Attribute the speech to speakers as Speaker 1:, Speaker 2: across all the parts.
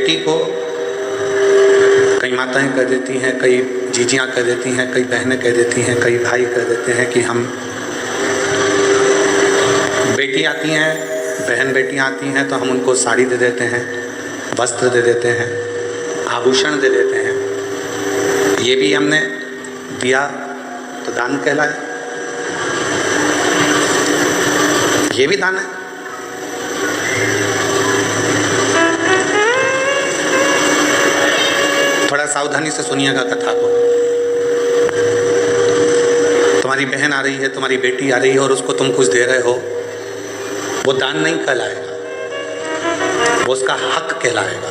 Speaker 1: बेटी को कई माताएं कह देती हैं, कई जीजियाँ कह देती हैं, कई बहनें कह देती हैं, कई भाई कह देते हैं कि हम, बेटी आती हैं, बहन बेटियाँ आती हैं तो हम उनको साड़ी दे देते हैं, वस्त्र दे देते हैं, आभूषण दे देते हैं। ये भी हमने दिया तो दान कहलाए, ये भी दान है। थोड़ा सावधानी से सुनिएगा कथा को। तुम्हारी बहन आ रही है, तुम्हारी बेटी आ रही है और उसको तुम कुछ दे रहे हो, वो दान नहीं कहलाएगा, वो उसका हक कहलाएगा।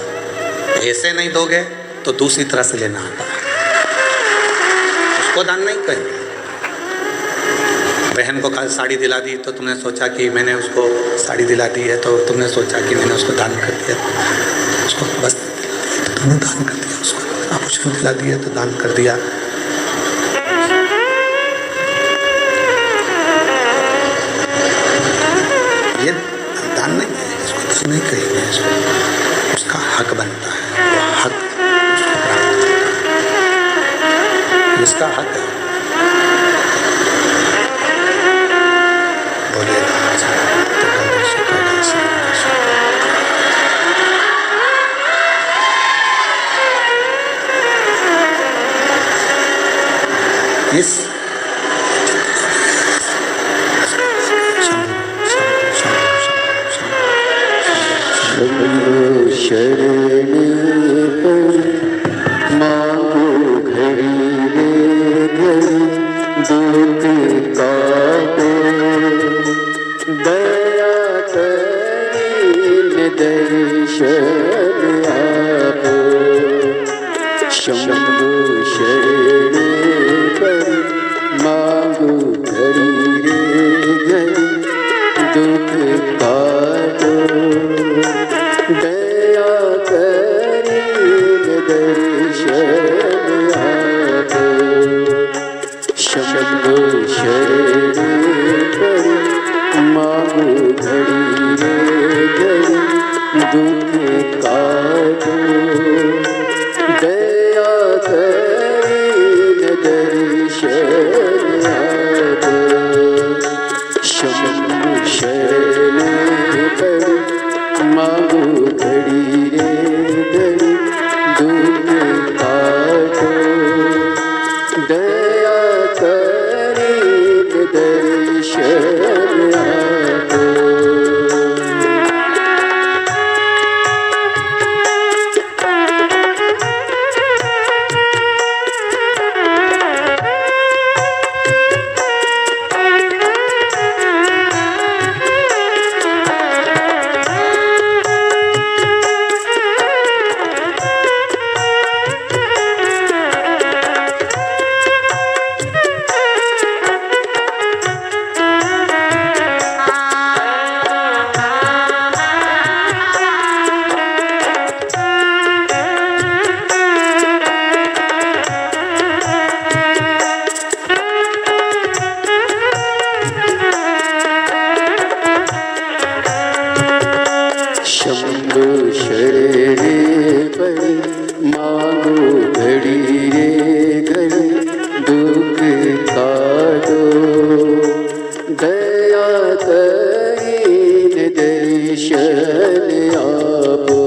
Speaker 1: ऐसे नहीं दोगे तो दूसरी तरह से लेना आता है, उसको दान नहीं कहेंगे। बहन को कल साड़ी दिला दी तो तुमने सोचा कि मैंने उसको साड़ी दिला दी है, तो तुमने सोचा कि मैंने उसको दान कर दिया, उसको वस्त्र दिला दिया तो तुमने दान कर दिया, उसको आभूषण दिला दिया तो दान कर दिया। ये दान नहीं है, इसको दान नहीं कहेंगे, इसको उसका हक बनता है, वो हक उसको प्राप्त होता है, इसका हक है। बोलिए इस
Speaker 2: शरण मांगो घड़ी रे घड़ी, दुख काटो दया करीन दर्शन आपो। शंभो शरण मांगो घड़ी रे घड़ी, दुख काटो दया करीन दर्शन आपो। शंभो शरण मांगो घड़ी रे घड़ी, दुख काटो दया करीन दर्शन आपो। शंभो शरण मांगो घड़ी रे घड़ी, दुख काटो दया करीन दर्शन आपो। शंभो शरण पड़ी मांगो घड़ी रे घड़ी, दुख काटो दया करीन दर्शन आपो।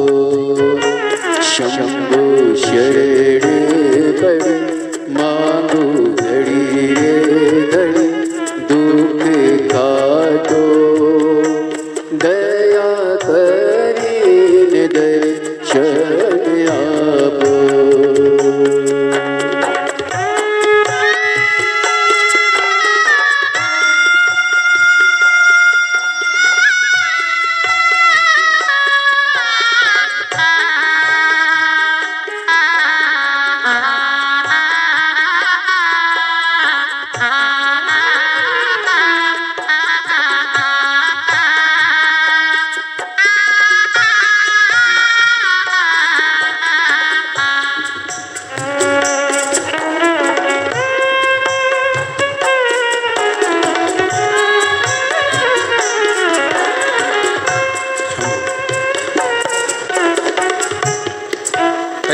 Speaker 2: शंभो शरण पड़ी मांगो घड़ी रे घड़ी, दुख काटो दया करीन दर्शन आपो।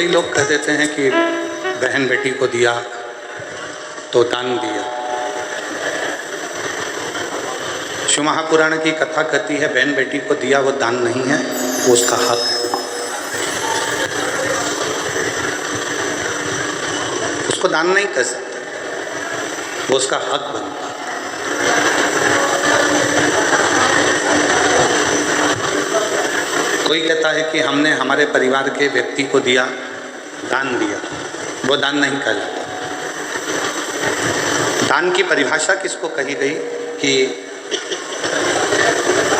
Speaker 1: कई लोग कह देते हैं कि बहन बेटी को दिया तो दान दिया। शिव महापुराण की कथा कहती है बहन बेटी को दिया वो दान नहीं है, वो उसका हक है। उसको दान नहीं कर सकते, वो उसका हक बनता है। कोई कहता है कि हमने हमारे परिवार के व्यक्ति को दिया, दान दिया, वो दान नहीं कहलाता। दान की परिभाषा किसको कही गई कि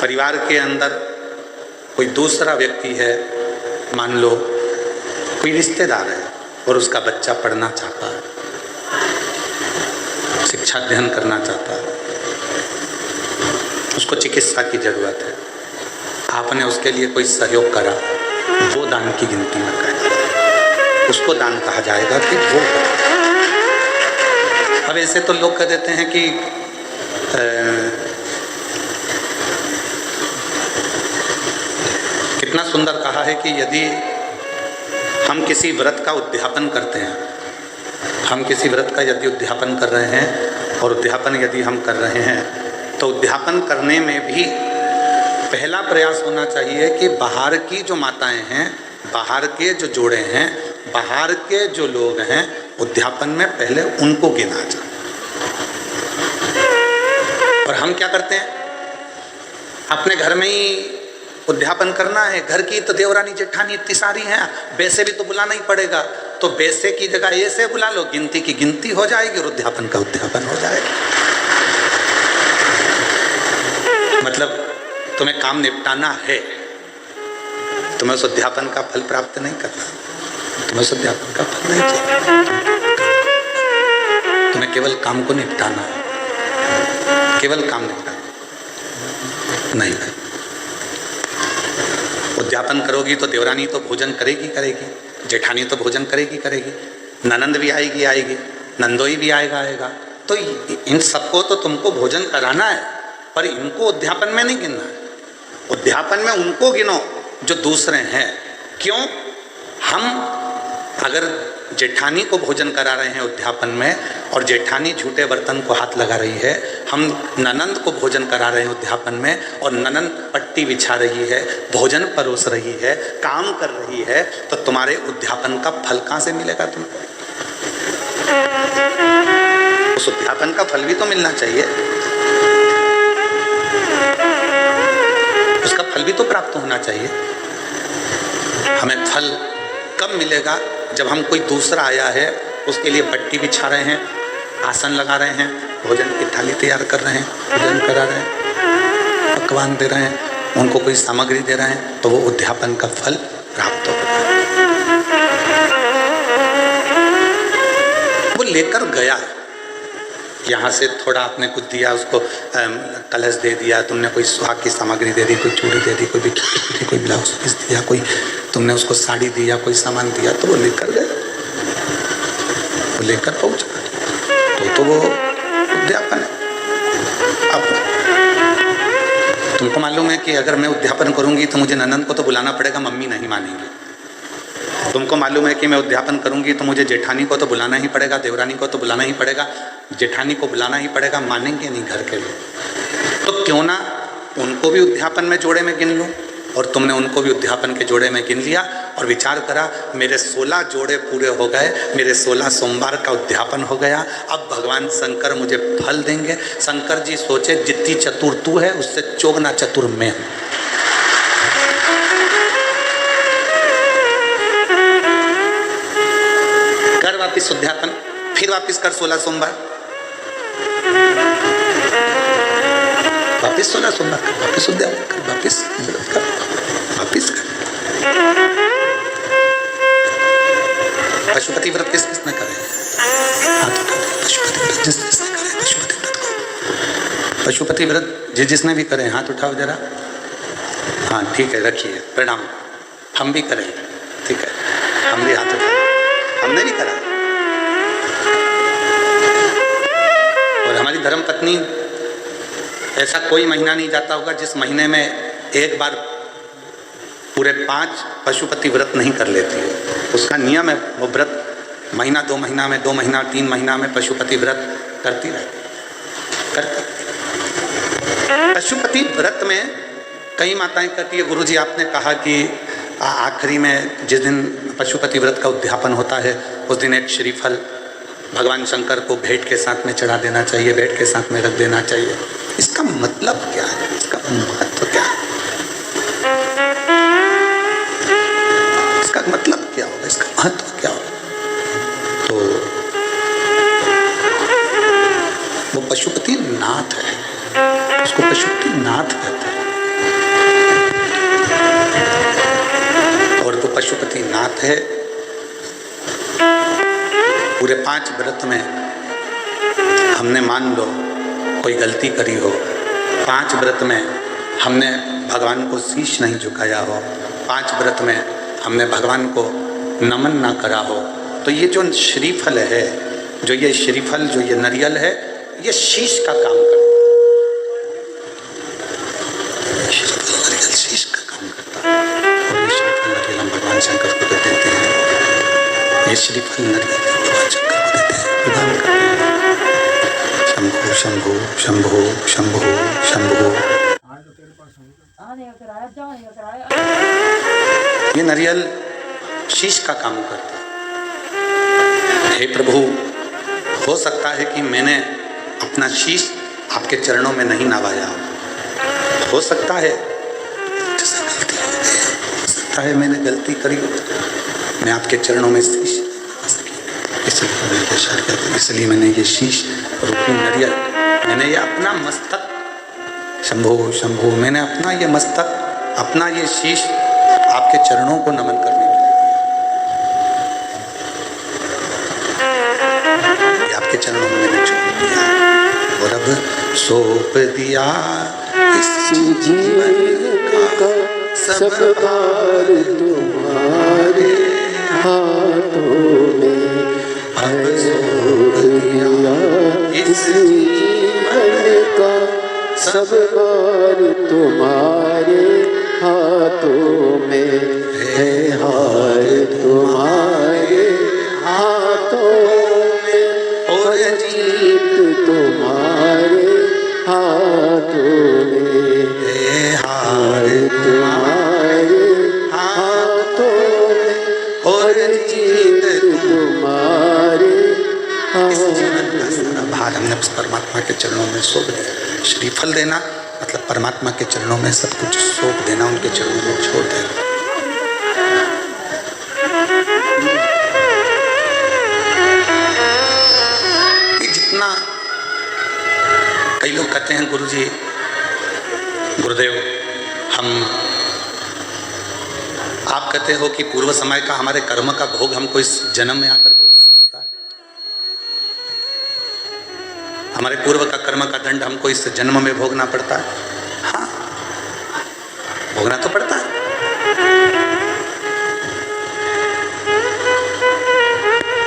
Speaker 1: परिवार के अंदर कोई दूसरा व्यक्ति है, मान लो कोई रिश्तेदार है और उसका बच्चा पढ़ना चाहता है, शिक्षा अध्ययन करना चाहता है, उसको चिकित्सा की जरूरत है, आपने उसके लिए कोई सहयोग करा, वो दान की गिनती में कहेगा, उसको दान कहा जाएगा कि वो। अब ऐसे तो लोग कह देते हैं कि कितना सुंदर कहा है कि यदि हम किसी व्रत का उद्यापन करते हैं, हम किसी व्रत का यदि उद्यापन कर रहे हैं और उद्यापन यदि हम कर रहे हैं तो उद्यापन करने में भी पहला प्रयास होना चाहिए कि बाहर की जो माताएं हैं, बाहर के जो जोड़े हैं, बाहर के जो लोग हैं, उद्यापन में पहले उनको गिना जाए। और हम क्या करते हैं, अपने घर में ही उद्यापन करना है, घर की तो देवरानी जेठानी इतनी सारी हैं, वैसे भी तो बुलाना ही पड़ेगा, तो वैसे की जगह ऐसे बुला लो, गिनती की गिनती हो जाएगी और उद्यापन का उद्यापन हो जाएगा। मतलब तुम्हें काम निपटाना है, तुम्हें उस उद्यापन का फल प्राप्त नहीं करना, तुम्हें उस उद्यापन का फल नहीं चाहिए, तुम्हें केवल काम को निपटाना है, केवल काम निपटाना नहीं भाई। उद्यापन करोगी तो देवरानी तो भोजन करेगी करेगी, जेठानी तो भोजन करेगी करेगी, ननंद भी आएगी आएगी, नंदोई भी आएगा, तो इन सबको तो तुमको भोजन कराना है, पर इनको उद्यापन में नहीं गिनना है। उद्यापन में उनको गिनो जो दूसरे हैं। क्यों? हम अगर जेठानी को भोजन करा रहे हैं उद्यापन में और जेठानी झूठे बर्तन को हाथ लगा रही है, हम ननंद को भोजन करा रहे हैं उद्यापन में और ननंद पट्टी बिछा रही है, भोजन परोस रही है, काम कर रही है, तो तुम्हारे उद्यापन का फल कहाँ से मिलेगा तुम्हें? उस उद्यापन का फल भी तो मिलना चाहिए, उसका फल भी तो प्राप्त होना चाहिए। हमें फल कब मिलेगा? जब हम कोई दूसरा आया है उसके लिए पट्टी बिछा रहे हैं, आसन लगा रहे हैं, भोजन की थाली तैयार कर रहे हैं, भोजन करा रहे हैं, पकवान दे रहे हैं, उनको कोई सामग्री दे रहे हैं, तो वो उद्यापन का फल प्राप्त होता है। वो लेकर गया, यहाँ से थोड़ा आपने कुछ दिया, उसको कलश दे दिया, तुमने कोई सुहाग की सामग्री दे दी, कोई चूड़ी दे दी, कोई बिक्की, कोई ब्लाउज पीस दिया, कोई तुमने उसको साड़ी दिया, कोई सामान दिया, तो वो लेकर गया, वो लेकर पहुँचा, तो वो उद्यापन है। अब तुमको मालूम है कि अगर मैं उद्यापन करूँगी तो मुझे ननंद को तो बुलाना पड़ेगा, मम्मी नहीं मानेंगी। तुमको मालूम है कि मैं उद्यापन करूंगी तो मुझे जेठानी को तो बुलाना ही पड़ेगा, देवरानी को तो बुलाना ही पड़ेगा, जेठानी को बुलाना ही पड़ेगा, मानेंगे नहीं घर के लोग। तो क्यों ना उनको भी उद्यापन में जोड़े में गिन लूँ, और तुमने उनको भी उद्यापन के जोड़े में गिन लिया और विचार करा मेरे 16 जोड़े पूरे हो गए, मेरे 16 सोमवार का उद्यापन हो गया, अब भगवान शंकर मुझे फल देंगे। शंकर जी सोचे जितनी चतुर तू है उससे चौगुना चतुर मैं हूँ। कर वापिस उद्यापन, फिर वापिस कर 16 सोमवार, वापिस 16 सोमवार कर, वापिस उद्यापन कर, वापिस व्रत कर, वापिस कर। पशुपति व्रत किस किसने करे? हाथ उठा दे। पशुपति व्रत जिस जिसने करे पशुपति व्रत को, पशुपति व्रत जिस जिसने भी करे हाथ उठाओ जरा। हाँ ठीक है, रखिए, प्रणाम। हम भी करें, ठीक है, हम भी हाथ उठाए, हमने भी करा। और हमारी धर्मपत्नी, ऐसा कोई महीना नहीं जाता होगा जिस महीने में एक बार पूरे 5 पशुपति व्रत नहीं कर लेती है। उसका नियम है, वो व्रत महीना 2 महीना में, 2 महीना 3 महीना में पशुपति व्रत करती रहती करती। पशुपति व्रत में कई माताएं करती है। गुरुजी आपने कहा कि आखिरी में जिस दिन पशुपति व्रत का उद्यापन होता है उस दिन एक श्रीफल भगवान शंकर को भेंट के साथ में चढ़ा देना चाहिए, भेंट के साथ में रख देना चाहिए। इसका मतलब क्या है, इसका महत्व क्या है, इसका मतलब क्या होगा, इसका महत्व क्या होगा? तो वो पशुपति नाथ है, उसको पशुपति नाथ कहते हैं। और वो पशुपति नाथ है। पूरे 5 व्रत में हमने मान लो कोई गलती करी हो, 5 व्रत में हमने भगवान को शीश नहीं झुकाया हो, 5 व्रत में हमने भगवान को नमन ना करा हो, तो ये जो श्रीफल है, जो ये श्रीफल, जो ये नारियल है, ये शीश का काम करता है। श्रीफल नारियल शीश का काम करता है। और ये श्रीफल नारियल हम भगवान शंकर को दे देते हैं। ये श्रीफल नारियल भगवान शंकर को देते हैं, प्रदान करते हैं। शंभो शंभो शंभो शंभो शंभो। ये नारियल शीश का काम करता है। हे प्रभु, हो सकता है कि मैंने अपना शीश आपके चरणों में नहीं नवाया हो सकता है जैसे गलती हो गई, हो सकता है मैंने गलती करी हो, मैं आपके चरणों में शीश नवा सकी, इसलिए मैंने ये शीश रूपी नारियल, मैंने ये अपना मस्तक, शंभो शंभो, मैंने अपना ये मस्तक, अपना ये शीश आपके चरणों को नमन करने के लिए आपके चरणों में मैंने छोड़ दिया और अब सौंप दिया इस जीवन का सब भार तुम्हारे हाथों में। अब सौंप दिया इस जीवन का सब भार तुम्हारे हाथों में है, हार तुम्हारे हाथों में और जीत तुम्हारे हाथों में है, हार तुम्हारे हाथों में और जीत तुम्हारे। इस जीवन का सारा भार हमने परमात्मा के चरणों में सौंप दिया। श्रीफल देना मतलब परमात्मा के चरणों में सब कुछ सौंप देना, उनके चरणों में छोड़ देना। जितना कई लोग कहते हैं गुरुजी, गुरुदेव, हम, आप कहते हो कि पूर्व समय का हमारे कर्म का भोग हमको इस जन्म में आकर भोगना पड़ता है, हमारे पूर्व का कर्म का दंड हमको इस जन्म में भोगना पड़ता है। हाँ, भोगना तो पड़ता है।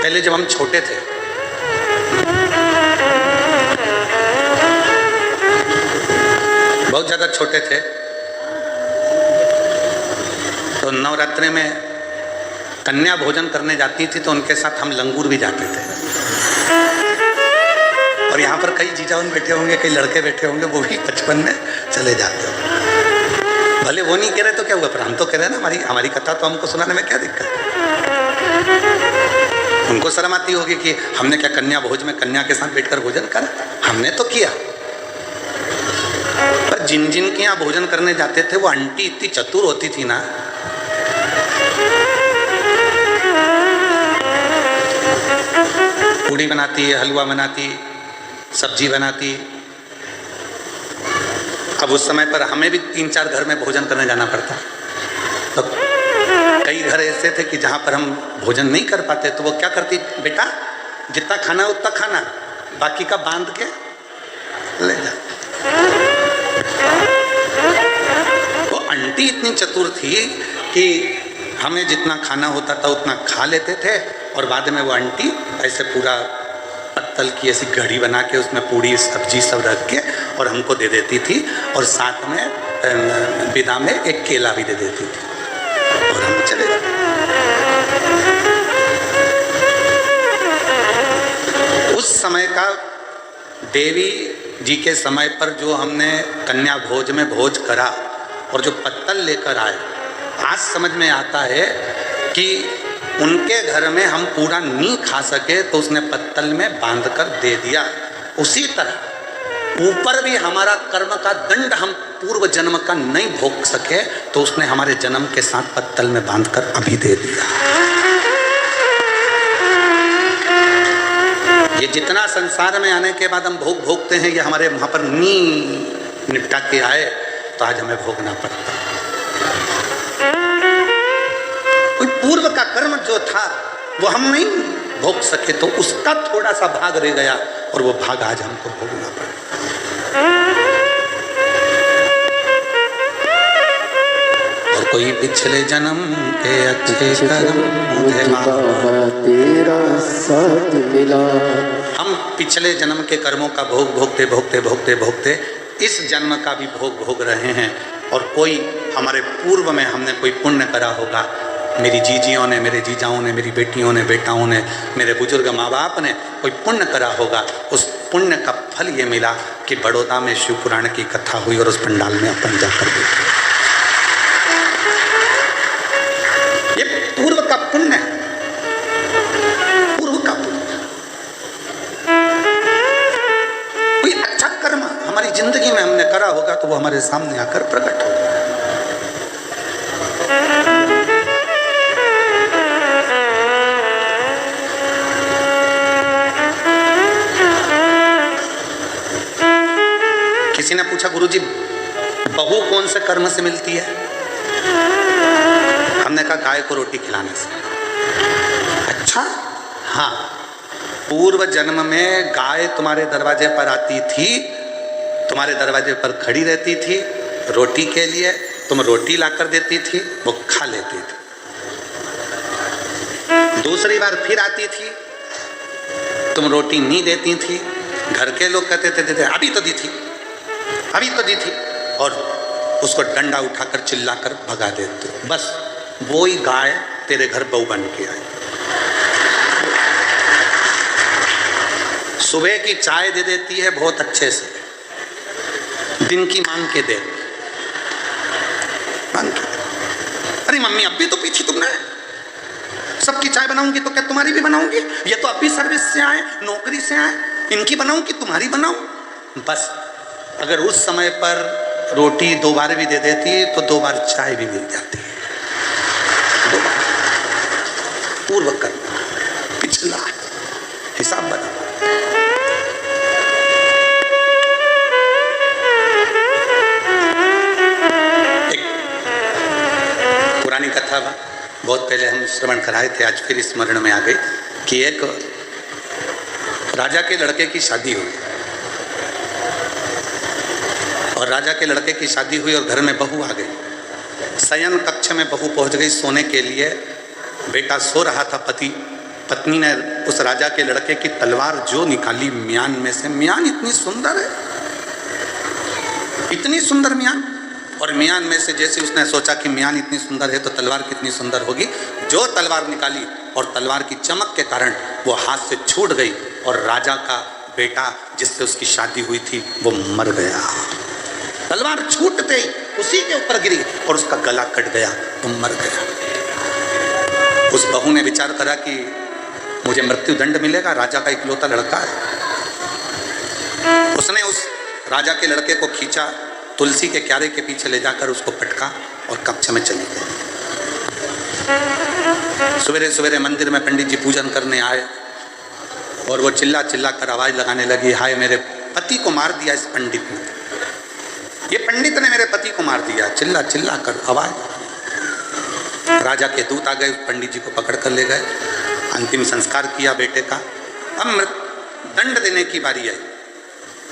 Speaker 1: पहले जब हम छोटे थे, बहुत ज्यादा छोटे थे, तो नवरात्रि में कन्या भोजन करने जाती थी तो उनके साथ हम लंगूर भी जाते थे। और यहाँ पर कई जीजाउन बैठे होंगे, कई लड़के बैठे होंगे, वो भी बचपन में चले जाते हो। भले वो नहीं कह रहे तो क्या हुआ, पर हम तो कह रहे हैं ना, हमारी कथा तो हमको सुनाने में क्या दिक्कत है। उनको शर्म आती होगी कि हमने क्या कन्या भोज में कन्या के साथ बैठकर भोजन करा, हमने तो किया। पर जिन जिन के यहाँ भोजन करने जाते थे वो आंटी इतनी चतुर होती थी ना, पूड़ी बनाती, हलवा बनाती, सब्जी बनाती। अब उस समय पर हमें भी 3-4 घर में भोजन करने जाना पड़ता, तो कई घर ऐसे थे कि जहाँ पर हम भोजन नहीं कर पाते, तो वो क्या करती, बेटा जितना खाना उतना खाना, बाकी का बांध के ले जा। वो आंटी इतनी चतुर थी कि हमें जितना खाना होता था उतना खा लेते थे, और बाद में वो आंटी ऐसे पूरा पत्तल की ऐसी घड़ी बना के उसमें पूड़ी सब्जी सब रख के और हमको दे देती थी, और साथ में विदा में एक केला भी दे देती थी। और हम चले गए। उस समय का देवी जी के समय पर जो हमने कन्या भोज में भोज करा और जो पत्तल लेकर आए, आज समझ में आता है कि उनके घर में हम पूरा नहीं खा सके तो उसने पत्तल में बांधकर दे दिया। उसी तरह ऊपर भी हमारा कर्म का दंड हम पूर्व जन्म का नहीं भोग सके तो उसने हमारे जन्म के साथ पत्तल में बांधकर अभी दे दिया। ये जितना संसार में आने के बाद हम भोगते हैं, ये हमारे वहां पर नी निपटा के आए तो आज हमें भोगना पड़ता। कोई पूर्व का कर्म जो था वो हम नहीं भोग सके तो उसका थोड़ा सा भाग रह गया और वो भाग आज हमको भोगना पड़ा। और कोई पिछले जन्म के अच्छे कर्म मुझे बाबा
Speaker 2: तेरा साथ मिला।
Speaker 1: हम पिछले जन्म के कर्मों का भोग भोगते भोगते भोगते भोगते इस जन्म का भी भोग रहे हैं। और कोई हमारे पूर्व में हमने कोई पुण्य करा होगा, मेरी जीजियों ने, मेरे जीजाओं ने, मेरी बेटियों ने, बेटाओं ने, मेरे बुजुर्ग माँ बाप ने कोई पुण्य करा होगा। उस पुण्य का फल ये मिला कि बड़ौदा में शिव पुराण की कथा हुई और उस पंडाल में अपन जाकर बैठे। ये पूर्व का पुण्य है, पूर्व का पुण्य। कोई अच्छा कर्म हमारी जिंदगी में हमने करा होगा तो वो हमारे सामने आकर प्रकट होगा। किसी ने पूछा गुरुजी बहू कौन से कर्म से मिलती है? हमने कहा गाय को रोटी खिलाने से। अच्छा, हाँ, पूर्व जन्म में गाय तुम्हारे दरवाजे पर आती थी, तुम्हारे दरवाजे पर खड़ी रहती थी रोटी के लिए, तुम रोटी लाकर देती थी, वो खा लेती थी। दूसरी बार फिर आती थी, तुम रोटी नहीं देती थी, घर के लोग कहते थे दे अभी तो दी थी, अभी तो दी थी, और उसको डंडा उठाकर चिल्लाकर भगा देते। बस वो ही गाय तेरे घर बहू बन के आई। सुबह की चाय दे देती है बहुत अच्छे से, दिन की मांग के दे। अरे मम्मी अब भी तो पीछी तुमने, सबकी चाय बनाऊंगी तो क्या तुम्हारी भी बनाऊंगी? ये तो अभी सर्विस से आए, नौकरी से आए, इनकी बनाऊंगी तुम्हारी बनाऊं। बस अगर उस समय पर रोटी 2 बार भी दे देती तो 2 बार चाय भी मिल जाती है। 2 बार पूर्व कर्म, पिछला हिसाब बता। एक पुरानी कथा बहुत पहले हम श्रवण कराए थे, आज फिर स्मरण में आ गई कि एक राजा के लड़के की शादी हुई और राजा के लड़के की शादी हुई और घर में बहू आ गई। शयन कक्ष में बहू पहुंच गई सोने के लिए। बेटा सो रहा था, पत्नी ने उस राजा के लड़के की तलवार जो निकाली म्यान में से। म्यान इतनी सुंदर है, इतनी सुंदर म्यान, और म्यान में से जैसे उसने सोचा कि म्यान इतनी सुंदर है तो तलवार कितनी सुंदर होगी, जो तलवार निकाली और तलवार की चमक के कारण वो हाथ से छूट गई और राजा का बेटा जिससे उसकी शादी हुई थी वो मर गया। तलवार छूटते ही उसी के ऊपर गिरी और उसका गला कट गया, तो मर गया। उस बहू ने विचार करा कि मुझे मृत्यु दंड मिलेगा, राजा का इकलौता लड़का है। उसने उस राजा के लड़के को खींचा, तुलसी के क्यारे के पीछे ले जाकर उसको पटका और कक्ष में चली गई। सवेरे सवेरे मंदिर में पंडित जी पूजन करने आए और वो चिल्ला चिल्ला कर आवाज लगाने लगी, हाय मेरे पति को मार दिया इस पंडित ने, ये पंडित ने मेरे पति को मार दिया। चिल्ला चिल्ला कर आवाज। राजा के दूत आ गए, पंडित जी को पकड़ कर ले गए, अंतिम संस्कार किया बेटे का। अब दंड देने की बारी आई।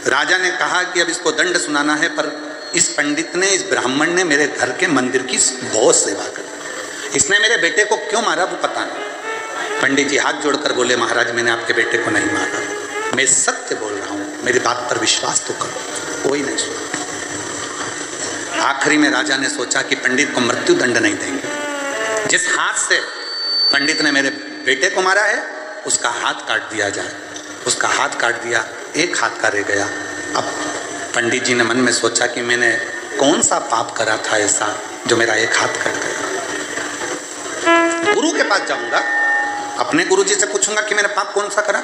Speaker 1: राजा ने कहा कि अब इसको दंड सुनाना है, पर इस पंडित ने, इस ब्राह्मण ने मेरे घर के मंदिर की बहुत सेवा की, इसने मेरे बेटे को क्यों मारा वो पता नहीं। पंडित जी हाथ जोड़कर बोले, महाराज मैंने आपके बेटे को नहीं मारा, मैं सत्य बोल रहा हूँ, मेरी बात पर विश्वास तो करो। कोई नहीं सुना। आखिरी में राजा ने सोचा कि पंडित को मृत्यु दंड नहीं देंगे, जिस हाथ से पंडित ने मेरे बेटे को मारा है उसका हाथ काट दिया जाए। उसका हाथ काट दिया, एक हाथ का रह गया। अब पंडित जी ने मन में सोचा कि मैंने कौन सा पाप करा था ऐसा जो मेरा एक हाथ कट गया। गुरु के पास जाऊंगा, अपने गुरु जी से पूछूंगा कि मैंने पाप कौन सा करा।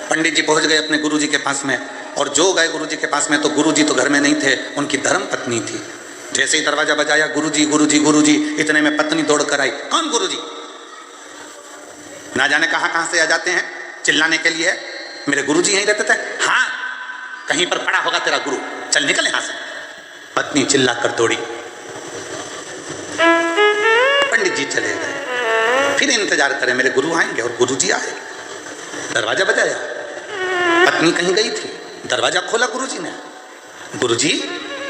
Speaker 1: पंडित जी पहुंच गए अपने गुरु जी के पास में, और जो गए गुरु जी के पास में तो गुरु जी तो घर में नहीं थे, उनकी धर्म पत्नी थी। जैसे ही दरवाजा बजाया, गुरु जी गुरु जी गुरु जी, इतने में पत्नी दौड़ कर आई। कौन गुरु जी? ना जाने कहां से आ जाते हैं चिल्लाने के लिए। मेरे गुरु जी यहीं रहते थे। हाँ, कहीं पर पड़ा होगा तेरा गुरु, चल निकल यहां से। पत्नी चिल्ला कर दौड़ी, पंडित जी चले गए। फिर इंतजार करें मेरे गुरु आएंगे, और गुरु जी आए। दरवाजा बजाया, पत्नी कहीं गई थी, दरवाजा खोला गुरु जी ने। गुरु जी,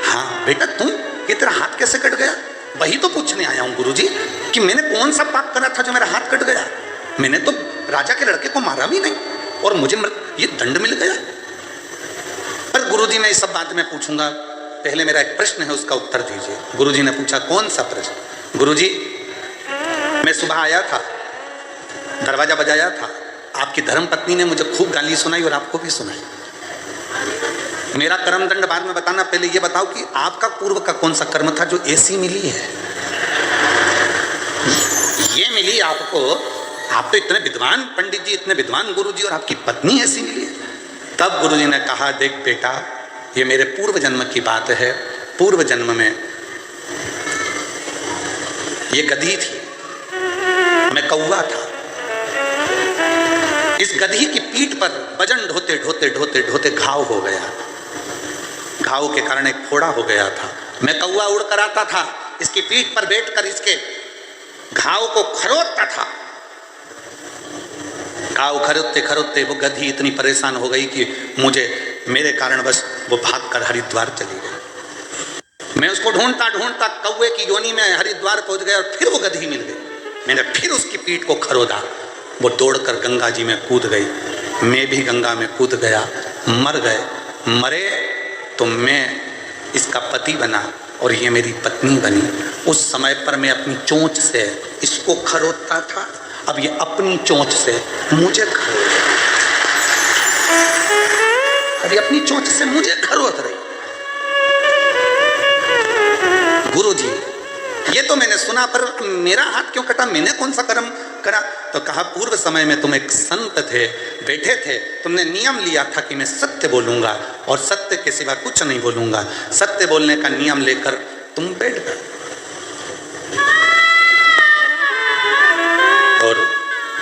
Speaker 1: हाँ बेटा तुम, ये तेरा हाथ कैसे कट गया? वही तो पूछने आया हूं गुरु जी कि मैंने कौन सा पाप करा था जो मेरा हाथ कट गया। मैंने तो राजा के लड़के को मारा भी नहीं, और मुझे ये दंड मिल गया। पर गुरु जी मैं इस सब बात में पूछूंगा, पहले मेरा एक प्रश्न है उसका उत्तर दीजिए। गुरु जी ने पूछा, कौन सा प्रश्न? गुरु जी, मैं सुबह आया था, दरवाजा बजाया था, आपकी धर्म पत्नी ने मुझे खूब गाली सुनाई और आपको भी सुनाई। मेरा कर्म दंड बाद में बताना, पहले ये बताओ कि आपका पूर्व का कौन सा कर्म था जो ऐसी मिली है? ये मिली आपको, आप तो इतने विद्वान पंडित जी, इतने विद्वान गुरु जी, और आपकी पत्नी ऐसी मिली है। तब गुरु जी ने कहा, देख बेटा, ये मेरे पूर्व जन्म की बात है। पूर्व जन्म में ये गधी थी, मैं कौवा था। इस गधी की पीठ पर वजन ढोते ढोते ढोते ढोते घाव हो गया। घाव के कारण एक फोड़ा हो गया था। मैं कौवा उड़ कर आता था, इसकी पीठ पर बैठकर इसके घाव को खरोदता था। घाव खरोदते खरोदते वो गधी इतनी परेशान हो गई कि मेरे कारण बस वो भागकर हरिद्वार चली गई। मैं उसको ढूंढता ढूंढता कौवे की योनि में हरिद्वार पहुंच गया, और फिर वो गधी मिल गई। मैंने फिर उसकी पीठ को खरोदा, वो दौड़कर गंगा जी में कूद गई। मैं भी गंगा में कूद गया, मर गए। मरे तो मैं इसका पति बना और ये मेरी पत्नी बनी। उस समय पर मैं अपनी चोंच से इसको खरोदता था, अब ये अपनी चोंच से मुझे खरोद, अब ये अपनी चोंच से मुझे खरोद रही। गुरु जी, ये तो मैंने सुना, पर मेरा हाथ क्यों कटा? मैंने कौन सा कर्म करा? तो कहा, पूर्व समय में तुम एक संत थे, बैठे थे, तुमने नियम लिया था कि मैं सत्य बोलूंगा और सत्य के सिवा कुछ नहीं बोलूंगा। सत्य बोलने का नियम लेकर तुम बैठ गए, और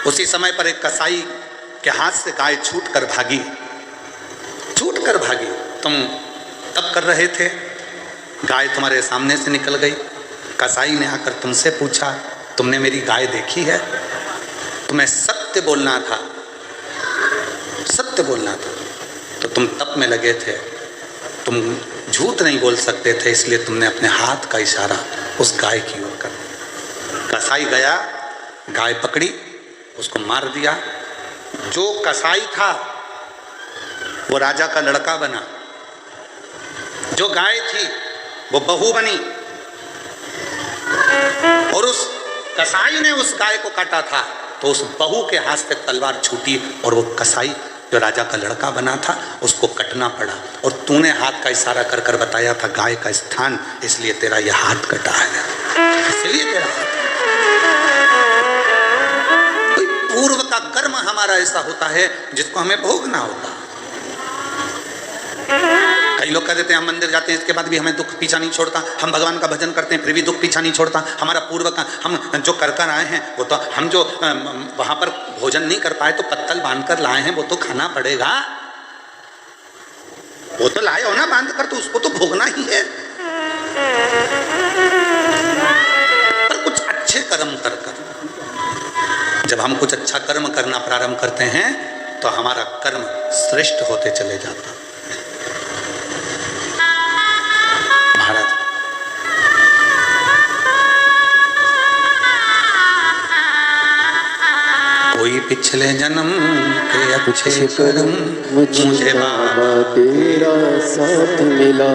Speaker 1: उसी समय पर एक कसाई के हाथ से गाय छूट कर भागी। तुम तब कर रहे थे, गाय तुम्हारे सामने से निकल गई। कसाई ने आकर तुमसे पूछा, तुमने मेरी गाय देखी है? तुम्हें सत्य बोलना था, तो तुम तप में लगे थे, तुम झूठ नहीं बोल सकते थे, इसलिए तुमने अपने हाथ का इशारा उस गाय की ओर कर। कसाई गया, गाय पकड़ी, उसको मार दिया। जो कसाई था वो राजा का लड़का बना, जो गाय थी वो बहू बनी, और उस कसाई ने उस गाय को काटा था तो उस बहू के हाथ से तलवार छूटी, और वो कसाई जो राजा का लड़का बना था उसको कटना पड़ा। और तूने हाथ का इशारा कर कर बताया था गाय का स्थान, इसलिए तेरा यह हाथ कटा है, इसलिए तेरा हाथ। कोई पूर्व का कर्म हमारा ऐसा होता है जिसको हमें भोगना होता। कई लोग कह देते हैं हम मंदिर जाते हैं, इसके बाद भी हमें दुख पीछा नहीं छोड़ता, हम भगवान का भजन करते हैं फिर भी दुख पीछा नहीं छोड़ता। हमारा पूर्व का हम जो कर कर आए हैं वो तो, हम जो वहां पर भोजन नहीं कर पाए तो पत्तल बांध कर लाए हैं, वो तो खाना पड़ेगा। वो तो लाए हो ना बांध कर, तो उसको तो भोगना ही है। पर कुछ अच्छे कर्म कर कर, जब हम कुछ अच्छा कर्म करना प्रारंभ करते हैं तो हमारा कर्म श्रेष्ठ होते चले जाता। कोई पिछले जन्म के अच्छे कर्म मुझे बाबा
Speaker 2: तेरा साथ मिला।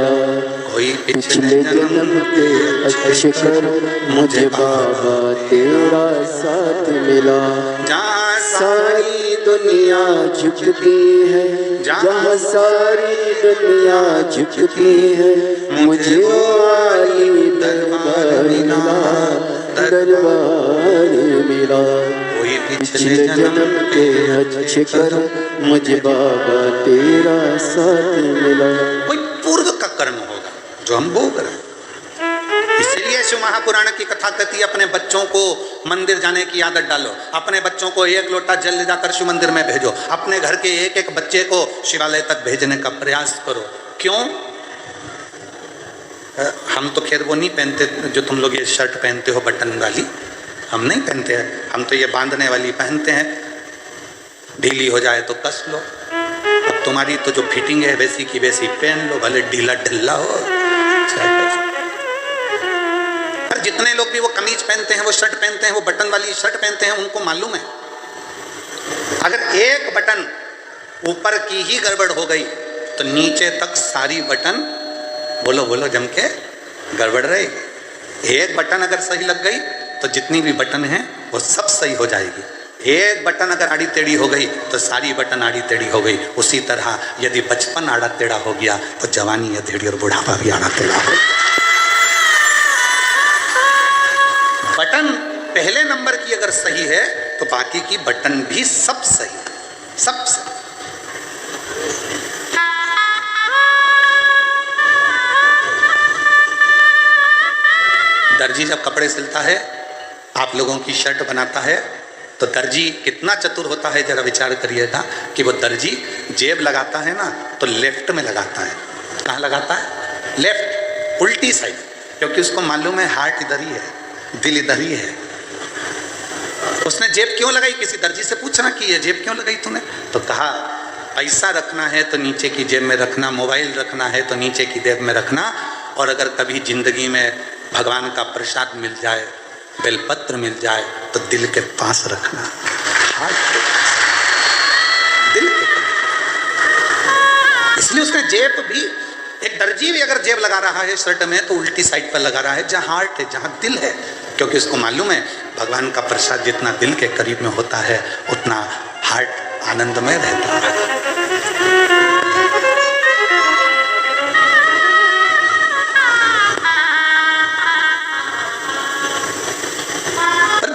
Speaker 1: वही
Speaker 2: पिछले जन्म के अच्छे कर्म मुझे बाबा तेरा साथ मिला।
Speaker 1: जहाँ
Speaker 2: सारी दुनिया झुकती है, जहाँ सारी दुनिया झुकती है, मुझे वो आली दरबार मिला, दरबार मिला।
Speaker 1: वही
Speaker 2: पिछले जन्म के अच्छे कर्म मुझे बाबा तेरा साथ मिला।
Speaker 1: कोई पूर्व का कर्म होगा जो हम भोग रहे हैं। इसलिए शिव महापुराण की कथा कहती है अपने बच्चों को मंदिर जाने की आदत डालो, अपने बच्चों को 1 लोटा जल ले जाकर शिव मंदिर में भेजो, अपने घर के एक एक बच्चे को शिवालय तक भेजने का प्रयास करो। क्यों? हम तो खैर वो नहीं पहनते जो तुम लोग ये शर्ट पहनते हो बटन वाली, हम नहीं पहनते हैं। हम तो ये बांधने वाली पहनते हैं, ढीली हो जाए तो कस लो। अब तुम्हारी तो जो फिटिंग है वैसी की वैसी पहन लो, भले ढीला ढिल्ला हो। पर जितने लोग भी वो कमीज पहनते हैं, वो शर्ट पहनते हैं, वो बटन वाली शर्ट पहनते हैं, उनको मालूम है अगर एक बटन ऊपर की ही गड़बड़ हो गई तो नीचे तक सारी बटन बोलो बोलो जम के गड़बड़ रहेगी। एक बटन अगर सही लग गई तो जितनी भी बटन है वो सब सही हो जाएगी। एक बटन अगर आड़ी टेढ़ी हो गई तो सारी बटन आड़ी टेढ़ी हो गई। उसी तरह यदि बचपन आड़ा टेढ़ा हो गया तो जवानी अधेड़ी और बुढ़ापा भी आड़ा टेढ़ा हो। बटन पहले नंबर की अगर सही है तो बाकी की बटन भी सब सही, सब सही। दर्जी जब कपड़े सिलता है, आप लोगों की शर्ट बनाता है, तो दर्जी कितना चतुर होता है जरा विचार करिएगा कि वो दर्जी जेब लगाता है ना तो लेफ्ट में लगाता है। कहाँ लगाता है? लेफ्ट, उल्टी साइड, क्योंकि उसको मालूम है हार्ट इधर ही है, दिल इधर ही है। उसने जेब क्यों लगाई? किसी दर्जी से पूछना कि ये जेब क्यों लगाई तूने? तो कहा पैसा रखना है तो नीचे की जेब में रखना, मोबाइल रखना है तो नीचे की जेब में रखना, और अगर कभी जिंदगी में भगवान का प्रसाद मिल जाए, बेलपत्र मिल जाए तो दिल के पास रखना, हार्ट के पास, दिल के पास। इसलिए उसने जेब भी, एक दर्जी भी अगर जेब लगा रहा है शर्ट में तो उल्टी साइड पर लगा रहा है जहाँ हार्ट है, जहाँ दिल है, क्योंकि उसको मालूम है भगवान का प्रसाद जितना दिल के करीब में होता है उतना हार्ट आनंदमय रहता है।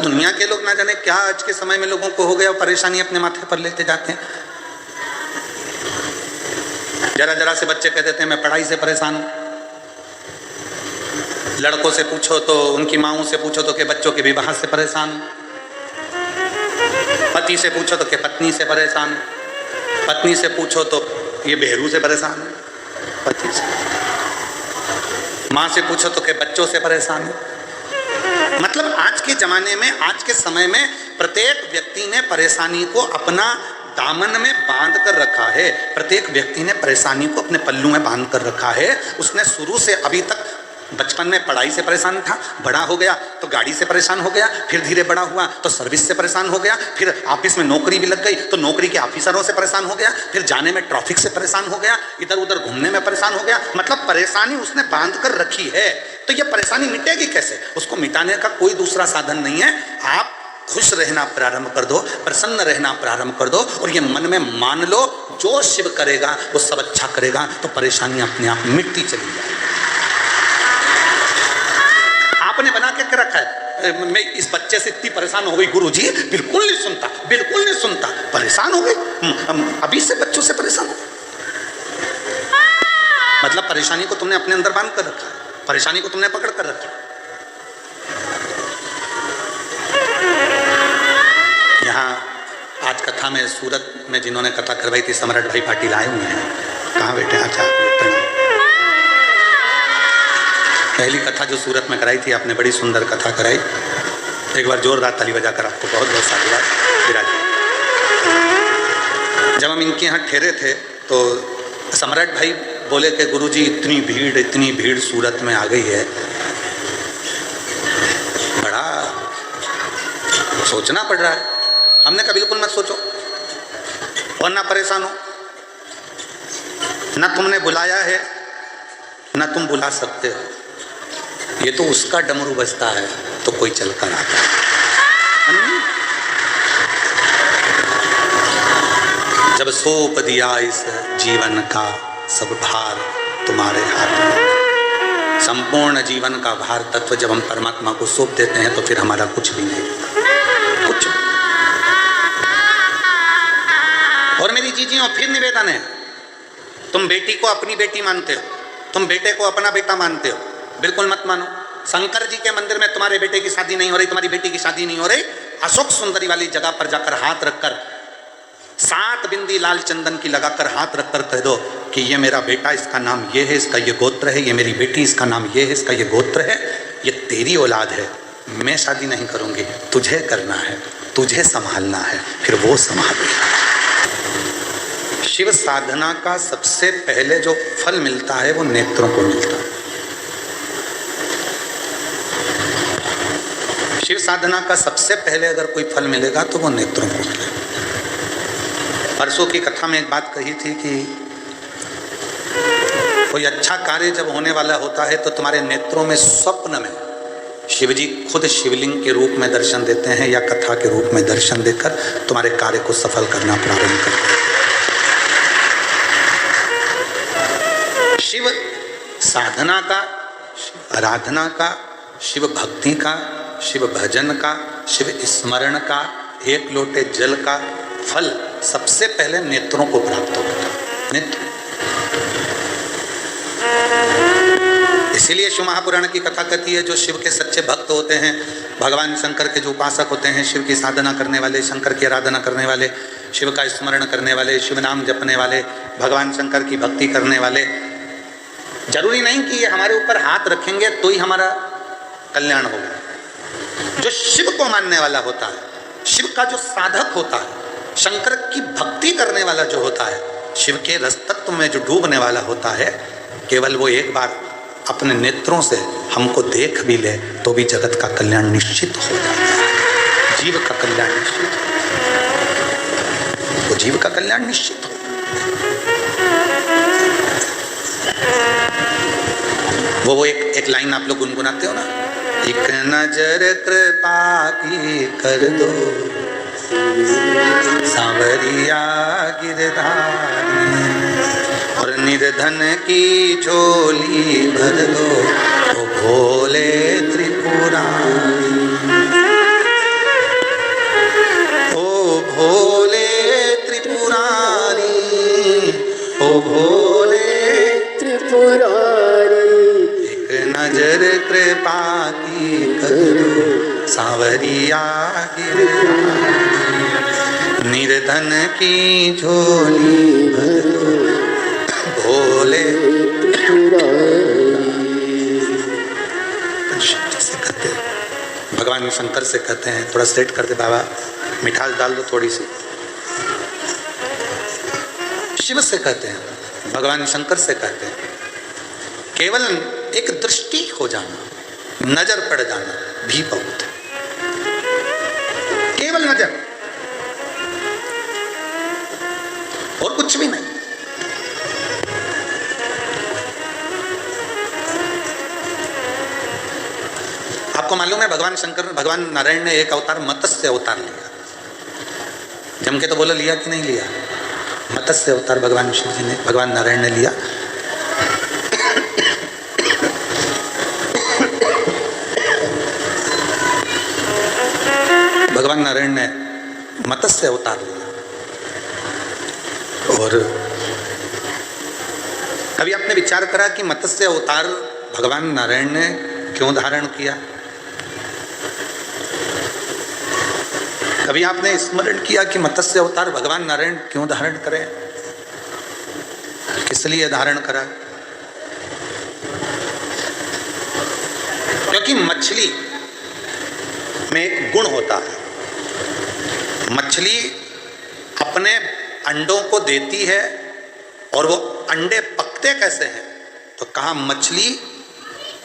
Speaker 1: दुनिया के लोग ना जाने क्या आज के समय में लोगों को हो गया, परेशानी अपने माथे पर लेते जाते हैं। जरा जरा से बच्चे कह देते हैं मैं पढ़ाई से परेशान हूं। लड़कों से पूछो तो, उनकी माओं से पूछो तो कि बच्चों के विवाह से परेशान, पति से पूछो तो कि पत्नी से परेशान, पत्नी से पूछो तो ये बेहरू से परेशान है, पति से, माँ से पूछो तो कि बच्चों से परेशान है। मतलब आज के जमाने में, आज के समय में प्रत्येक व्यक्ति ने परेशानी को अपना दामन में बांध कर रखा है। प्रत्येक व्यक्ति ने परेशानी को अपने पल्लू में बांध कर रखा है। उसने शुरू से अभी तक, बचपन में पढ़ाई से परेशान था, बड़ा हो गया तो गाड़ी से परेशान हो गया, फिर धीरे बड़ा हुआ तो सर्विस से परेशान हो गया, फिर ऑफिस में नौकरी भी लग गई तो नौकरी के ऑफिसरों से परेशान हो गया, फिर जाने में ट्रैफिक से परेशान हो गया, इधर उधर घूमने में परेशान हो गया। मतलब परेशानी उसने बांध कर रखी है। तो ये परेशानी मिटेगी कैसे? उसको मिटाने का कोई दूसरा साधन नहीं है। आप खुश रहना प्रारंभ कर दो, प्रसन्न रहना प्रारंभ कर दो, और ये मन में मान लो जो शिव करेगा वो सब अच्छा करेगा, तो परेशानी अपने आप मिटती चली जाएगी। आपने बना के रखा है मैं इस बच्चे से इतनी परेशान हो गई गुरुजी, बिल्कुल नहीं सुनता, बिल्कुल नहीं सुनता, परेशान हो गई, अभी से बच्चों से परेशान हो। मतलब परेशानी को तुमने अपने अंदर बांध कर रखा है, परेशानी को तुमने पकड़ कर रखा। यहाँ आज कथा में सूरत में जिन्होंने कथा करवाई थी, सम्राट भाई पाटिल आए हुए हैं। कहाँ बैठे? अच्छा, पहली कथा जो सूरत में कराई थी आपने, बड़ी सुंदर कथा कराई। एक बार जोरदार ताली बजाकर आपको बहुत बहुत साधुवाद। विराज, जब हम इनके यहाँ ठहरे थे तो सम्राट भाई बोले कि गुरुजी इतनी भीड़ सूरत में आ गई है, बड़ा सोचना पड़ रहा है। हमने कहा बिल्कुल मत सोचो और ना परेशान हो, ना तुमने बुलाया है ना तुम बुला सकते हो। ये तो उसका डमरू बजता है तो कोई चल कर आता है। जब सौंप दिया इस जीवन का सब भार तुम्हारे हाथ में, संपूर्ण जीवन का भार तत्व जब हम परमात्मा को सौंप देते हैं तो फिर हमारा कुछ भी नहीं, कुछ। और मेरी जीजियों, फिर निवेदन है, तुम बेटी को अपनी बेटी मानते हो, तुम बेटे को अपना बेटा मानते हो, बिल्कुल मत मानो। शंकर जी के मंदिर में तुम्हारे बेटे की शादी नहीं हो रही, तुम्हारी बेटी की शादी नहीं हो रही, अशोक सुंदरी वाली जगह पर जाकर हाथ रखकर 7 बिंदी लाल चंदन की लगाकर हाथ रखकर कह दो कि ये मेरा बेटा, इसका नाम ये है, इसका ये गोत्र है, ये मेरी बेटी, इसका नाम ये है, इसका ये गोत्र है, ये तेरी औलाद है, मैं शादी नहीं करूंगी, तुझे करना है, तुझे संभालना है, फिर वो संभालेगा। शिव साधना का सबसे पहले जो फल मिलता है वो नेत्रों को मिलता है। शिव साधना का सबसे पहले अगर कोई फल मिलेगा तो वो नेत्रों को मिलेगा। परसों की कथा में एक बात कही थी कि कोई अच्छा कार्य जब होने वाला होता है तो तुम्हारे नेत्रों में स्वप्न में शिवजी खुद शिवलिंग के रूप में दर्शन देते हैं या कथा के रूप में दर्शन देकर तुम्हारे कार्य को सफल करना प्रारंभ करते हैं। शिव साधना का, शिव आराधना का, शिव भक्ति का, शिव भजन का, शिव स्मरण का, एक लोटे जल का फल सबसे पहले नेत्रों को प्राप्त होता है। नेत्र। इसीलिए शिव महापुराण की कथा कहती है जो शिव के सच्चे भक्त होते हैं, भगवान शंकर के जो उपासक होते हैं, शिव की साधना करने वाले, शंकर की आराधना करने वाले, शिव का स्मरण करने वाले, शिव नाम जपने वाले, भगवान शंकर की भक्ति करने वाले, जरूरी नहीं कि ये हमारे ऊपर हाथ रखेंगे तो ही हमारा कल्याण होगा। जो शिव को मानने वाला होता है, शिव का जो साधक होता है, शंकर की भक्ति करने वाला जो होता है, शिव के रस तत्व में जो डूबने वाला होता है, केवल वो एक बार अपने नेत्रों से हमको देख भी ले तो भी जगत का कल्याण निश्चित हो जाता है। जीव का कल्याण निश्चित, वो जीव का कल्याण निश्चित हो। वो एक लाइन आप लोग गुनगुनाते हो ना, एक नजर कृपा की कर दो सांवरिया गिरधारी, और निर्धन की झोली भर दो ओ भोले त्रिपुरारी, ओ भोले त्रिपुरारी, ओ भोले
Speaker 2: त्रिपुरारी,
Speaker 1: नजर कृपा की करो सांवरिया गिरधारी, निर्धन की झोली भरो भोले त्रिपुरारी। से कहते हैं भगवान शंकर से कहते हैं, थोड़ा सेट करते बाबा, मिठास डाल दो थोड़ी सी। शिव से कहते हैं, भगवान शंकर से कहते हैं, केवल एक दृष्टि हो जाना, नजर पड़ जाना भी बहुत है। केवल नजर और कुछ भी नहीं। आपको मालूम है भगवान शंकर, भगवान नारायण ने एक अवतार मत्स्य अवतार लिया। जम के तो बोलो लिया कि नहीं लिया? मत्स्य अवतार भगवान शिव जी ने, भगवान नारायण ने लिया। भगवान नारायण ने मत्स्य अवतार लिया। और कभी आपने विचार करा कि मत्स्य अवतार भगवान नारायण ने क्यों धारण किया? कभी आपने स्मरण किया कि मत्स्य अवतार भगवान नारायण क्यों धारण करें? किस लिए धारण करा? क्योंकि मछली में एक गुण होता है, मछली अपने अंडों को देती है और वो अंडे पकते कैसे हैं? तो कहा मछली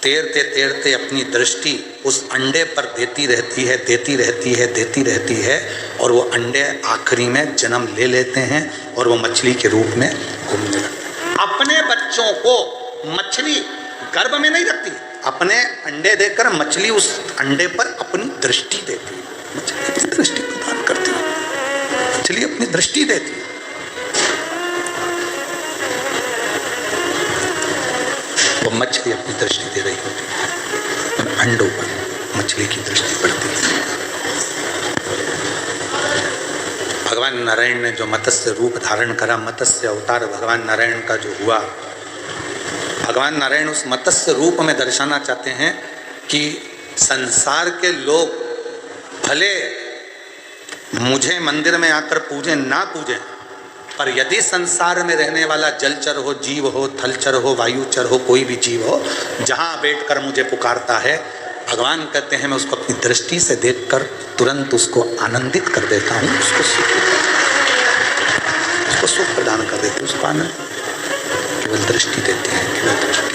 Speaker 1: तैरते तैरते अपनी दृष्टि उस अंडे पर देती रहती है, देती रहती है, देती रहती है, और वो अंडे आखिरी में जन्म ले लेते हैं और वो मछली के रूप में घूमने लगते हैं। अपने बच्चों को मछली गर्भ में नहीं रखती, अपने अंडे देकर मछली उस अंडे पर अपनी दृष्टि देती है। मछली अपनी दृष्टि प्रदान करती है, मछली अपनी दृष्टि देती है। वो मछली अपनी दृष्टि दे रही होती है, उन अंडों पर मछली की दृष्टि पड़ती है। भगवान नारायण ने जो मत्स्य रूप धारण करा, मत्स्य अवतार भगवान नारायण का जो हुआ, भगवान नारायण उस मत्स्य रूप में दर्शाना चाहते हैं कि संसार के लोग भले मुझे मंदिर में आकर पूजें ना पूजें, पर यदि संसार में रहने वाला जलचर हो, जीव हो, थलचर हो, वायुचर हो, कोई भी जीव हो, जहाँ बैठकर मुझे पुकारता है, भगवान कहते हैं मैं उसको अपनी दृष्टि से देखकर तुरंत उसको आनंदित कर देता हूँ, उसको सुख प्रदान कर देते, उसको आनंद। केवल दृष्टि देते हैं, केवल दृष्टि,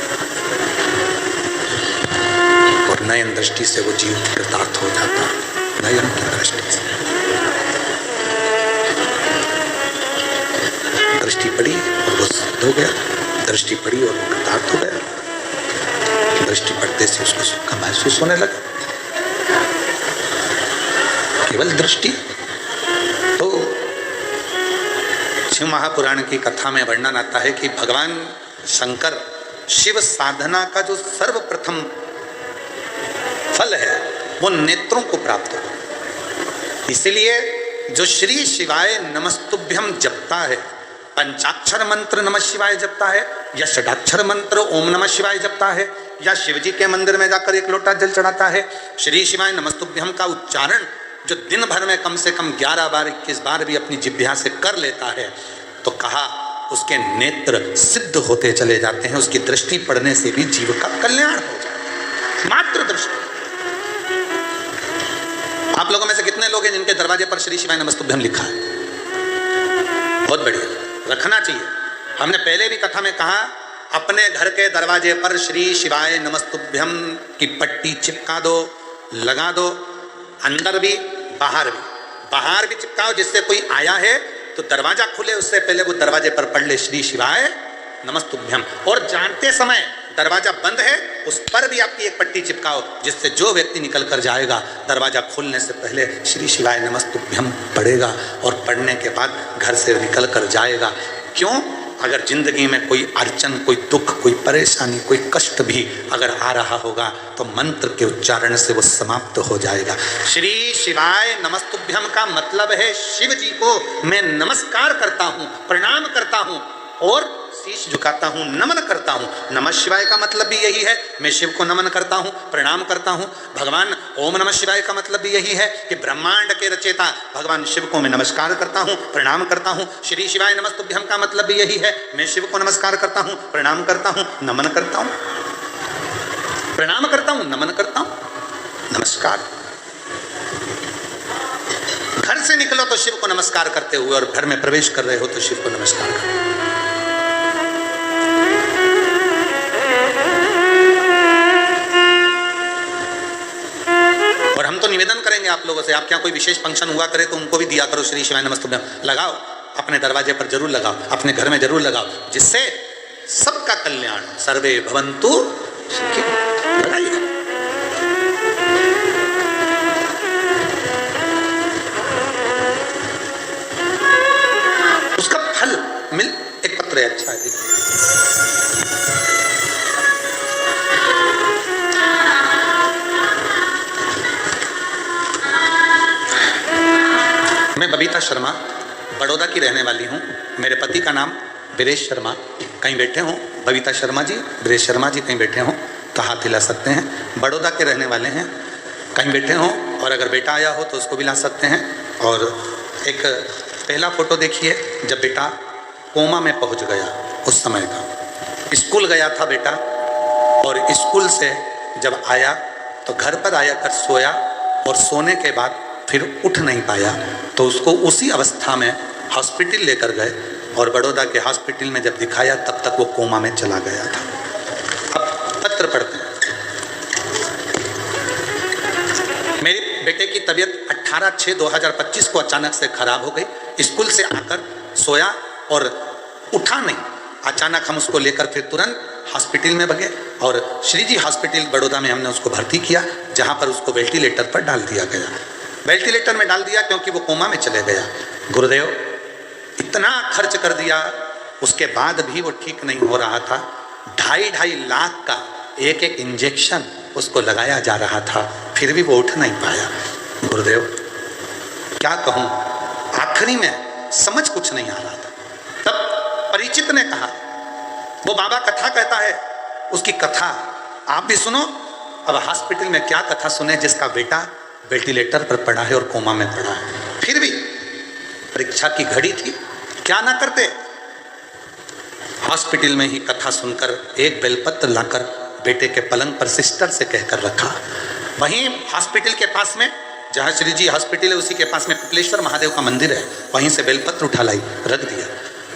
Speaker 1: और नयन दृष्टि से वो जीव कृतार्थ हो जाता है, नयन की दृष्टि से। दृष्टि पड़ी और वो सिद्ध हो गया, दृष्टि पड़ी और वो कृतार्थ हो गया। दृष्टि पड़ते से उसको सुख का महसूस होने लगा, केवल दृष्टि। तो शिव महापुराण की कथा में वर्णन आता है कि भगवान शंकर शिव साधना का जो सर्वप्रथम फल है वो नेत्रों को प्राप्त हो। इसलिए जो श्री शिवाय नमस्तुभ्यम जपता है, पंचाक्षर मंत्र नमः शिवाय जपता है, या षडाक्षर मंत्र ओम नमः शिवाय जपता है, या शिवजी के मंदिर में जाकर एक लोटा जल चढ़ाता है, श्री शिवाय नमस्तुभ्यम का उच्चारण जो दिन भर में कम से कम 11 बार 21 बार भी अपनी जिह्वा से कर लेता है, तो कहा उसके नेत्र सिद्ध होते चले जाते हैं, उसकी दृष्टि पड़ने से भी जीव का कल्याण हो जाता है। मात्र दृष्टि। आप लोगों में से कितने लोग हैं जिनके दरवाजे पर श्री शिवाय नमस्तुभ्यम लिखा है? बहुत बढ़िया, रखना चाहिए। हमने पहले भी कथा में कहा, अपने घर के दरवाजे पर श्री शिवाय नमस्तुभ्यम की पट्टी चिपका दो, लगा दो, अंदर भी बाहर भी चिपकाओ, जिससे कोई आया है तो दरवाजा खुले उससे पहले वो दरवाजे पर पढ़ ले श्री शिवाय नमस्तुभ्यम, और जानते समय दरवाजा बंद है उस पर भी आपकी एक पट्टी चिपकाओ, जिससे जो व्यक्ति निकल कर जाएगा दरवाजा खोलने से पहले श्री शिवाय नमस्तुभ्यम पढ़ेगा, और पढ़ने के बाद घर से निकल कर जाएगा। क्यों? अगर जिंदगी में कोई अड़चन, कोई दुख, कोई परेशानी, कोई कष्ट भी अगर आ रहा होगा तो मंत्र के उच्चारण से वो समाप्त हो जाएगा। श्री शिवाय नमस्तुभ्यम का मतलब है शिव जी को मैं नमस्कार करता हूँ, प्रणाम करता हूँ और शीश झुकाता हूँ, नमन करता हूँ। नमः शिवाय का मतलब भी यही है, मैं शिव को नमन करता हूँ, प्रणाम करता हूँ। भगवान ओम नमः शिवाय का मतलब भी यही है कि ब्रह्मांड के रचयिता भगवान शिव को मैं नमस्कार करता हूँ, प्रणाम करता हूँ। श्री शिवाय नमस्तुभ्यम का मतलब भी यही है, मैं शिव को नमस्कार करता हूँ, प्रणाम करता हूँ, नमन करता हूँ, प्रणाम करता हूँ, नमन करता हूँ, नमस्कार। घर से निकलो तो शिव को नमस्कार करते हुए, और घर में प्रवेश कर रहे हो तो शिव को नमस्कार करो। और हम तो निवेदन करेंगे आप लोगों से, आप क्या कोई विशेष फंक्शन हुआ करे तो उनको भी दिया करो श्री शिवाय नमस्तुभ्यम। लगाओ, अपने दरवाजे पर जरूर लगाओ, अपने घर में जरूर लगाओ, जिससे सबका कल्याण। सर्वे भवन्तु सुखिनः। लगाइए। उसका फल मिल, एक पत्र है, अच्छा है। मैं बबीता शर्मा बड़ौदा की रहने वाली हूँ। मेरे पति का नाम वीरेश शर्मा, कहीं बैठे हों बबीता शर्मा जी, वीरेश शर्मा जी कहीं बैठे हों तो हाथ हिला सकते हैं। बड़ौदा के रहने वाले हैं, कहीं बैठे हों, और अगर बेटा आया हो तो उसको भी ला सकते हैं। और एक पहला फोटो देखिए, जब बेटा कोमा में पहुँच गया उस समय का। स्कूल गया था बेटा, और स्कूल से जब आया तो घर पर आया कर सोया, और सोने के बाद फिर उठ नहीं पाया, तो उसको उसी अवस्था में हॉस्पिटल लेकर गए, और बड़ौदा के हॉस्पिटल में जब दिखाया तब तक वो कोमा में चला गया था। अब पत्र पढ़ते हैं। मेरे बेटे की तबीयत 18/6/2025 को अचानक से खराब हो गई। स्कूल से आकर सोया और उठा नहीं, अचानक हम उसको लेकर फिर तुरंत हॉस्पिटल में भगे और श्री जी हॉस्पिटल बड़ौदा में हमने उसको भर्ती किया, जहाँ पर उसको वेंटिलेटर पर डाल दिया गया। वेंटिलेटर में डाल दिया क्योंकि वो कोमा में चले गया। गुरुदेव इतना खर्च कर दिया, उसके बाद भी वो ठीक नहीं हो रहा था। 2.5 लाख का एक इंजेक्शन उसको लगाया जा रहा था, फिर भी वो उठ नहीं पाया। गुरुदेव क्या कहूँ, आखिरी में समझ कुछ नहीं आ रहा था। तब परिचित ने कहा, वो बाबा कथा कहता है, उसकी कथा आप भी सुनो। अब हॉस्पिटल में क्या कथा सुने जिसका बेटा वेंटिलेटर पर पड़ा है और कोमा में पड़ा है। फिर भी परीक्षा की घड़ी थी, क्या ना करते। हॉस्पिटल में ही कथा सुनकर एक बेलपत्र लाकर बेटे के पलंग पर सिस्टर से कहकर रखा। वहीं हॉस्पिटल के पास में, जहाँ श्री जी हॉस्पिटल है उसी के पास में कपिलेश्वर महादेव का मंदिर है, वहीं से बेलपत्र उठा लाई, रख दिया।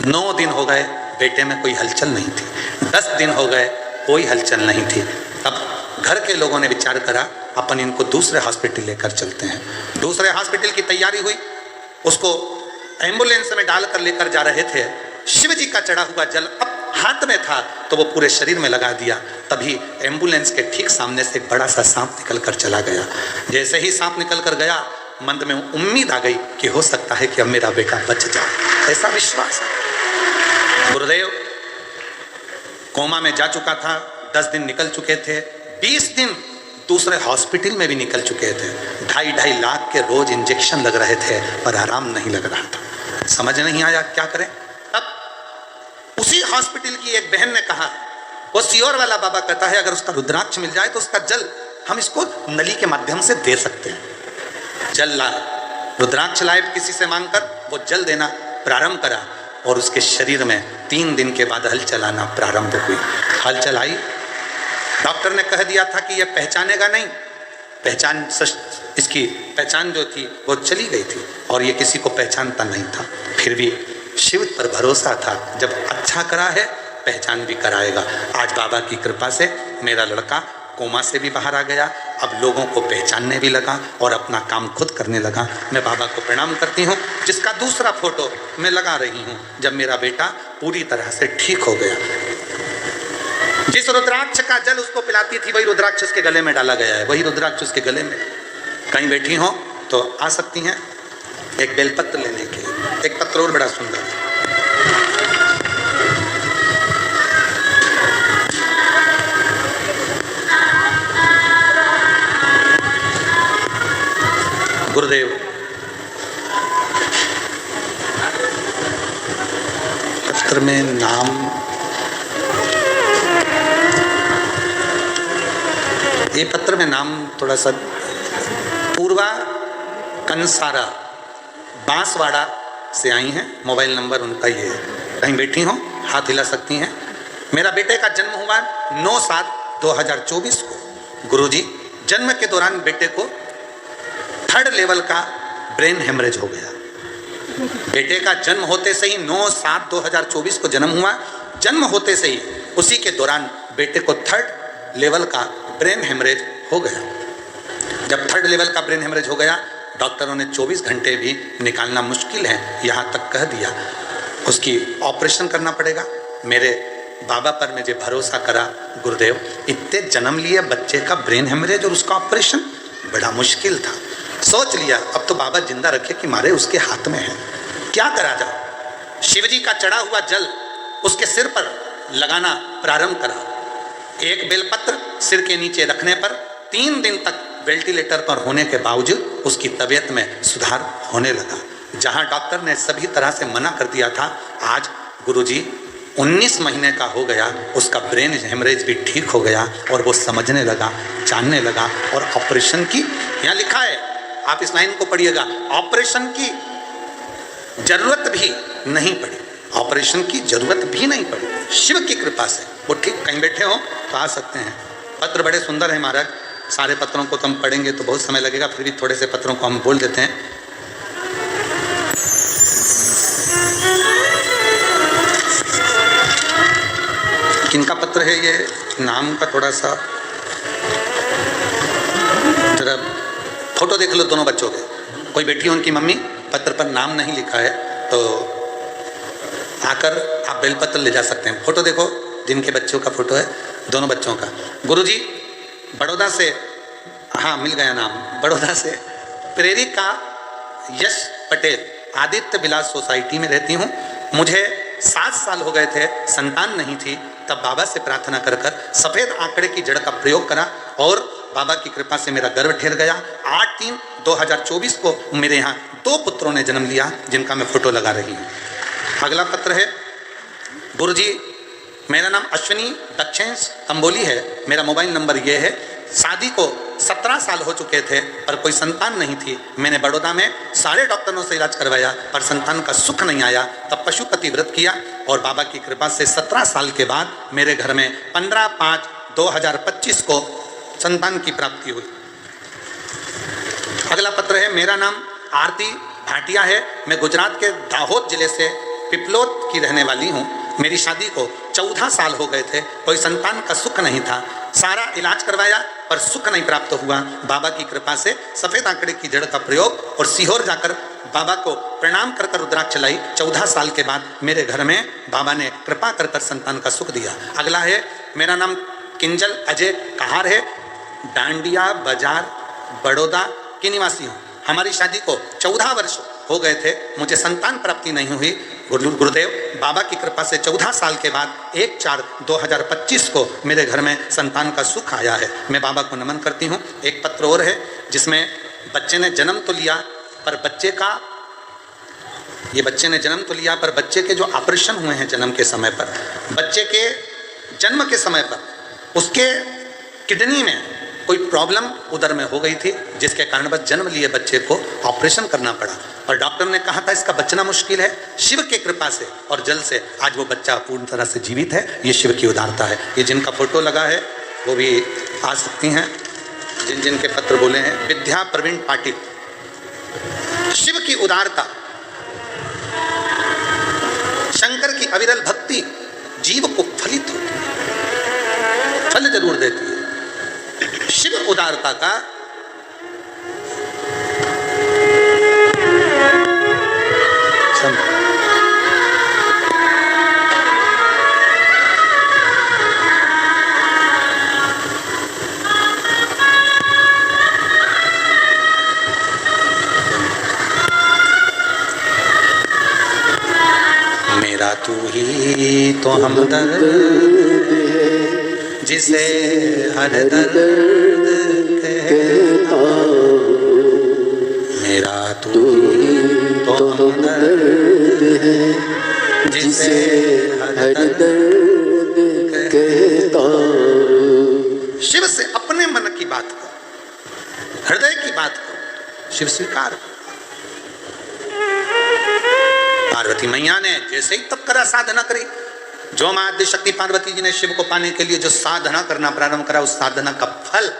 Speaker 1: 9 दिन हो गए, बेटे में कोई हलचल नहीं थी। 10 दिन हो गए, कोई हलचल नहीं थी। अब घर के लोगों ने विचार करा, अपन इनको दूसरे हॉस्पिटल लेकर चलते हैं। दूसरे हॉस्पिटल की तैयारी हुई, उसको एम्बुलेंस में डालकर लेकर जा रहे थे। शिव जी का चढ़ा हुआ जल अब हाथ में था तो वो पूरे शरीर में लगा दिया। तभी एम्बुलेंस के ठीक सामने से एक बड़ा सा सांप निकल कर चला गया। जैसे ही सांप निकल कर गया, मन में उम्मीद आ गई कि हो सकता है कि अब मेरा बेटा बच जाए, ऐसा विश्वास है। गुरुदेव कोमा में जा चुका था, 10 दिन निकल चुके थे, 20 दिन दूसरे हॉस्पिटल में भी निकल चुके थे। 2.5 लाख के रोज इंजेक्शन लग रहे थे, पर आराम नहीं लग रहा था। समझ नहीं आया क्या करें। तब उसी हॉस्पिटल की एक बहन ने कहा, वो सियोर वाला बाबा कहता है अगर उसका रुद्राक्ष मिल जाए तो उसका जल हम इसको नली के माध्यम से दे सकते हैं। जल लाए, रुद्राक्ष लाए किसी से मांगकर, वो जल देना प्रारंभ करा और उसके शरीर में 3 दिन के बाद हलचल आना प्रारंभ हुई। हलचल आई, डॉक्टर ने कह दिया था कि यह पहचानेगा नहीं, इसकी पहचान जो थी वो चली गई थी और ये किसी को पहचानता नहीं था। फिर भी शिव पर भरोसा था, जब अच्छा करा है पहचान भी कराएगा। आज बाबा की कृपा से मेरा लड़का कोमा से भी बाहर आ गया, अब लोगों को पहचानने भी लगा और अपना काम खुद करने लगा। मैं बाबा को प्रणाम करती हूँ, जिसका दूसरा फोटो मैं लगा रही हूँ जब मेरा बेटा पूरी तरह से ठीक हो गया। जिस रुद्राक्ष का जल उसको पिलाती थी, वही रुद्राक्ष उसके गले में डाला गया है, वही रुद्राक्ष उसके गले में। कहीं बैठी हो तो आ सकती हैं एक बेलपत्र लेने के लिए। एक पत्र और बड़ा सुंदर, गुरुदेव पत्र में नाम, ये पत्र में नाम थोड़ा सा, पूर्वा कंसारा बांसवाड़ा से आई हैं। मोबाइल नंबर उनका ये है, कहीं बैठी हो हाथ हिला सकती हैं। मेरा बेटे का जन्म हुआ 9/7/2024 को। गुरुजी जन्म के दौरान बेटे को 3rd लेवल का ब्रेन हेमरेज हो गया। बेटे का जन्म होते से ही 9/7/2024 को जन्म हुआ। जन्म होते से ही उसी के दौरान बेटे को 3rd लेवल का ब्रेन हेमरेज हो गया। जब 3rd लेवल का ब्रेन हेमरेज हो गया, डॉक्टरों ने 24 घंटे भी निकालना मुश्किल है यहाँ तक कह दिया, उसकी ऑपरेशन करना पड़ेगा। मेरे बाबा पर मुझे भरोसा करा, गुरुदेव इतने जन्म लिए बच्चे का ब्रेन हेमरेज और उसका ऑपरेशन बड़ा मुश्किल था। सोच लिया अब तो बाबा जिंदा रखे कि मारे उसके हाथ में है, क्या करा जाए। शिवजी का चढ़ा हुआ जल उसके सिर पर लगाना प्रारंभ करा। एक बेलपत्र सिर के नीचे रखने पर 3 दिन तक वेंटिलेटर पर होने के बावजूद उसकी तबीयत में सुधार होने लगा। जहां डॉक्टर ने सभी तरह से मना कर दिया था, आज गुरुजी 19 महीने का हो गया, उसका ब्रेन हेमरेज भी ठीक हो गया और वो समझने लगा, जानने लगा। और ऑपरेशन की, यहाँ लिखा है, आप इस लाइन को पढ़िएगा, ऑपरेशन की जरूरत भी नहीं पड़ी, ऑपरेशन की जरूरत भी नहीं पड़ी। शिव की कृपा से वो ठीक। कहीं बैठे हो तो आ सकते हैं। पत्र बड़े सुंदर है महाराज, सारे पत्रों को तो हम पढ़ेंगे तो बहुत समय लगेगा, फिर भी थोड़े से पत्रों को हम बोल देते हैं। किनका पत्र है ये, नाम का थोड़ा सा जरा फोटो देख लो दोनों बच्चों के। कोई बेटी है उनकी मम्मी, पत्र पर नाम नहीं लिखा है तो आकर आप बेलपत्र ले जा सकते हैं। फोटो देखो, जिनके बच्चों का फोटो है, दोनों बच्चों का। गुरुजी बड़ौदा से, हाँ मिल गया नाम, बड़ौदा से प्रेरिका यश पटेल, आदित्य विलास सोसाइटी में रहती हूँ। मुझे 7 साल हो गए थे, संतान नहीं थी। तब बाबा से प्रार्थना कर कर सफ़ेद आंकड़े की जड़ का प्रयोग करा और बाबा की कृपा से मेरा गर्भ ठहर गया। 8/3/2024 को मेरे यहाँ 2 पुत्रों ने जन्म लिया, जिनका मैं फोटो लगा रही हूँ। अगला पत्र है, गुरुजी मेरा नाम अश्विनी दक्षिण कंबोली है। मेरा मोबाइल नंबर ये है। शादी को 17 साल हो चुके थे पर कोई संतान नहीं थी। मैंने बड़ौदा में सारे डॉक्टरों से इलाज करवाया पर संतान का सुख नहीं आया। तब पशुपति व्रत किया और बाबा की कृपा से 17 साल के बाद मेरे घर में 15/5/2025 को संतान की प्राप्ति हुई। अगला पत्र है, मेरा नाम आरती भाटिया है। मैं गुजरात के दाहोद जिले से पिपलोद की रहने वाली हूँ। मेरी शादी को 14 साल हो गए थे, कोई संतान का सुख नहीं था। सारा इलाज करवाया पर सुख नहीं प्राप्त हुआ। बाबा की कृपा से सफ़ेद आंकड़े की जड़ का प्रयोग और सीहोर जाकर बाबा को प्रणाम कर कर रुद्राक्ष लाई। 14 साल के बाद मेरे घर में बाबा ने कृपा कर कर संतान का सुख दिया। अगला है, मेरा नाम किंजल अजय कहार है। डांडिया बाजार बड़ौदा की निवासी हूँ। हमारी शादी को 14 वर्ष हो गए थे, मुझे संतान प्राप्ति नहीं हुई। गुरुदेव बाबा की कृपा से 14 साल के बाद 1/4/2025 को मेरे घर में संतान का सुख आया है। मैं बाबा को नमन करती हूँ। एक पत्र और है जिसमें बच्चे ने जन्म तो लिया पर बच्चे के जो ऑपरेशन हुए हैं जन्म के समय पर, बच्चे के जन्म के समय पर उसके किडनी में कोई प्रॉब्लम उधर में हो गई थी, जिसके कारण बस जन्म लिए बच्चे को ऑपरेशन करना पड़ा। और डॉक्टर ने कहा था इसका बचना मुश्किल है। शिव की कृपा से और जल से आज वो बच्चा पूर्ण तरह से जीवित है। ये शिव की उदारता है। ये जिनका फोटो लगा है वो भी आ सकती हैं, जिन जिन के पत्र बोले हैं। विद्या प्रवीण पाटिल, शिव की उदारता, शंकर की अविरल भक्ति जीव को फलित होती है, फल जरूर देती है। शिव उदारता का मेरा तू ही तो हमदर्द है, जिसे हर दर्द कहता हूँ। मेरा तू ही तो हमदर्द है, जिसे हर दर्द कहता हूँ। शिव से अपने मन की बात को, हृदय की बात को शिव स्वीकार। पार्वती मैया ने जैसे ही तप करा, साधना करी, जो मां आद्य शक्ति पार्वती जी ने शिव को पाने के लिए जो साधना करना प्रारंभ करा, उस साधना का फल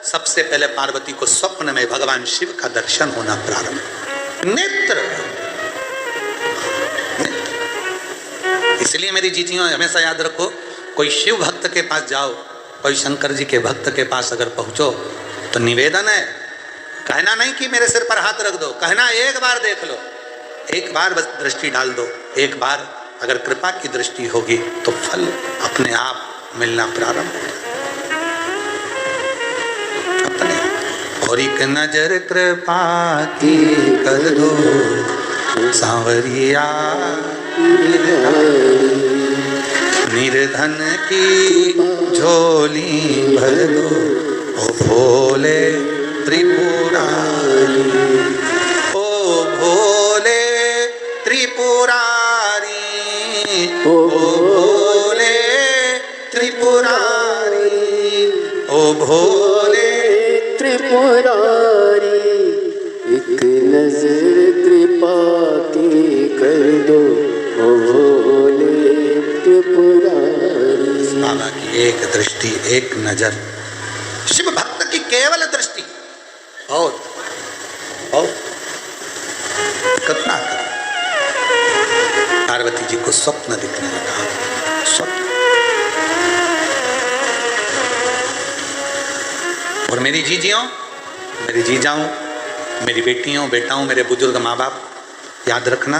Speaker 1: सबसे पहले पार्वती को स्वप्न में भगवान शिव का दर्शन होना प्रारंभ। नेत्र, इसलिए मेरी जीजियों हमेशा याद रखो, कोई शिव भक्त के पास जाओ, कोई शंकर जी के भक्त के पास अगर पहुंचो तो निवेदन है, कहना नहीं कि मेरे सिर पर हाथ रख दो, कहना एक बार देख लो, एक बार बस दृष्टि डाल दो। एक बार अगर कृपा की दृष्टि होगी तो फल अपने आप मिलना प्रारंभ होगा। और एक नजर कृपा की कर दो सांवरिया, निर्धन की झोली भर दो ओ भोले त्रिपुरारी, ओ भोले त्रिपुरारी, ओ भोले त्रिपुरारी, ओ भोले
Speaker 2: त्रिपुरारी। एक नजर कृपा की कर दो ओ भोले त्रिपुरारी।
Speaker 1: बाबा की एक दृष्टि, एक नजर, शिव भक्त की केवल दृष्टि और कितना पार्वती जी को स्वप्न दिखने लगा। स्वप्न। और मेरी जीजियों, मेरी जीजाओं, मेरी बेटियों, बेटाओं, मेरे बुजुर्ग माँ बाप, याद रखना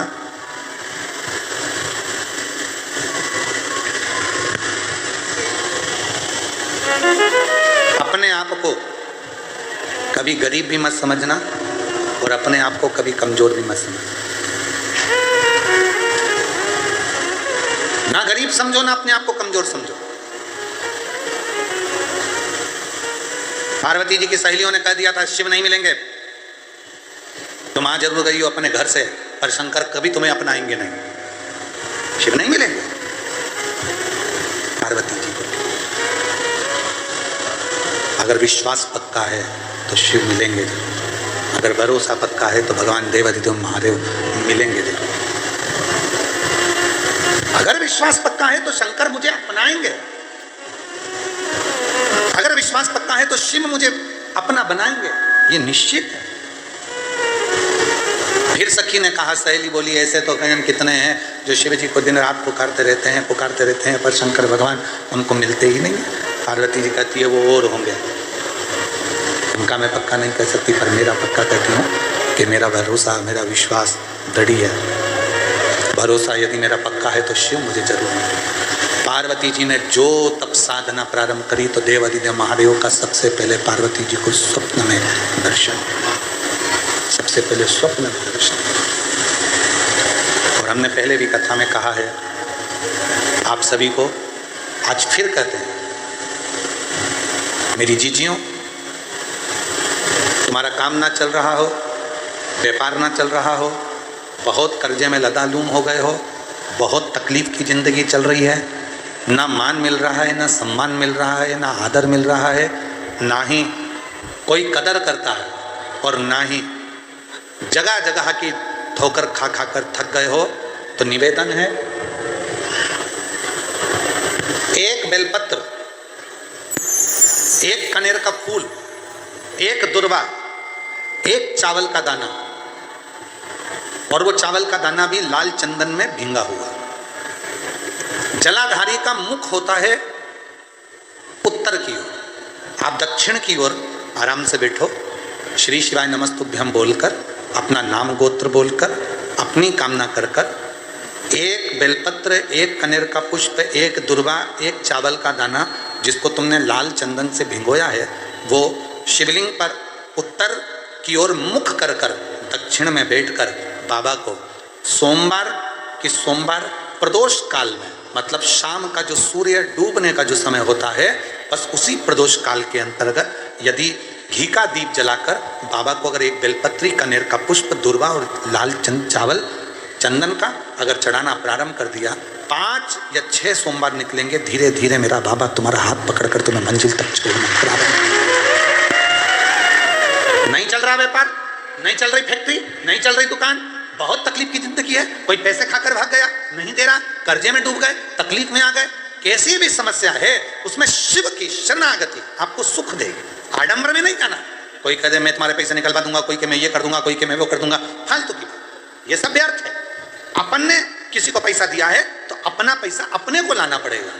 Speaker 1: अपने आप को कभी गरीब भी मत समझना और अपने आप को कभी कमजोर भी मत समझना। ना गरीब समझो ना अपने आप को कमजोर समझो। पार्वती जी की सहेलियों ने कह दिया था शिव नहीं मिलेंगे, तुम आ जरूर गई हो अपने घर से, पर शंकर कभी तुम्हें अपनाएंगे नहीं, शिव नहीं मिलेंगे। पार्वती जी को अगर विश्वास पक्का है तो शिव मिलेंगे जरूर, अगर भरोसा पक्का है तो भगवान देवाधिदेव महादेव मिलेंगे जरूर। अगर विश्वास पक्का है तो शंकर मुझे अपनाएंगे, अगर विश्वास पक्का है तो शिव मुझे अपना बनाएंगे, ये निश्चित है। फिर सखी ने कहा, सहेली बोली ऐसे तो कहीं कितने हैं जो शिव जी को दिन रात पुकारते रहते हैं, पर शंकर भगवान उनको मिलते ही नहीं। पार्वती जी कहती है वो और होंगे, उनका मैं पक्का नहीं कह सकती, पर मेरा पक्का कहती हूँ कि मेरा भरोसा, मेरा विश्वास दृढ़ है। भरोसा यदि मेरा पक्का है तो शिव मुझे जरूर मिलेगा। पार्वती जी ने जो तप साधना प्रारंभ करी तो देवाधिदेव महादेव का सबसे पहले पार्वती जी को स्वप्न में दर्शन, सबसे पहले स्वप्न में दर्शन। और हमने पहले भी कथा में कहा है, आप सभी को आज फिर कहते हैं, मेरी जीजियों, तुम्हारा काम ना चल रहा हो, व्यापार ना चल रहा हो, बहुत कर्जे में लदालूम हो गए हो, बहुत तकलीफ की ज़िंदगी चल रही है, ना मान मिल रहा है, ना सम्मान मिल रहा है, ना आदर मिल रहा है, ना ही कोई कदर करता है, और ना ही जगह जगह की ठोकर खा खा कर थक गए हो, तो निवेदन है, एक बेलपत्र, एक कनेर का फूल, एक दुर्वा, एक चावल का दाना, और वो चावल का दाना भी लाल चंदन में भींगा हुआ। जलाधारी का मुख होता है उत्तर की ओर, आप दक्षिण की ओर आराम से बैठो, श्री शिवाय नमस्तुभ्यम बोलकर, अपना नाम गोत्र बोलकर, अपनी कामना कर कर, एक बेलपत्र, एक कनेर का पुष्प, एक दुर्वा, एक चावल का दाना जिसको तुमने लाल चंदन से भिगोया है, वो शिवलिंग पर उत्तर की ओर मुख कर कर दक्षिण में बैठकर बाबा को सोमवार प्रदोष काल में, मतलब शाम का जो सूर्य डूबने का जो समय होता है, बस उसी प्रदोष काल के अंतर्गत यदि घी का दीप जलाकर बाबा को अगर एक बेलपत्री, कनेर का पुष्प, दुर्वा और लाल चावल चंदन का अगर चढ़ाना प्रारंभ कर दिया, 5 या 6 सोमवार निकलेंगे, धीरे धीरे मेरा बाबा तुम्हारा हाथ पकड़कर तुम्हें मंजिल तक छोड़ना प्रारंभ। नहीं चल रहा व्यापार, नहीं चल रही फैक्ट्री, नहीं चल रही दुकान, बहुत तकलीफ की जिंदगी है, कोई पैसे खाकर भाग गया, नहीं दे रहा, कर्जे में डूब गए, तकलीफ में आ गए, कैसी भी समस्या है उसमें शिव की शरणागति आपको सुख देगी। आडंबर में नहीं जाना, कोई कहे मैं तुम्हारे पैसे निकलवा दूंगा, कोई के मैं ये कर दूंगा, कोई के मैं वो कर दूंगा, फालतू की बात, ये सब व्यर्थ है। अपन ने किसी को पैसा दिया है तो अपना पैसा अपने को लाना पड़ेगा,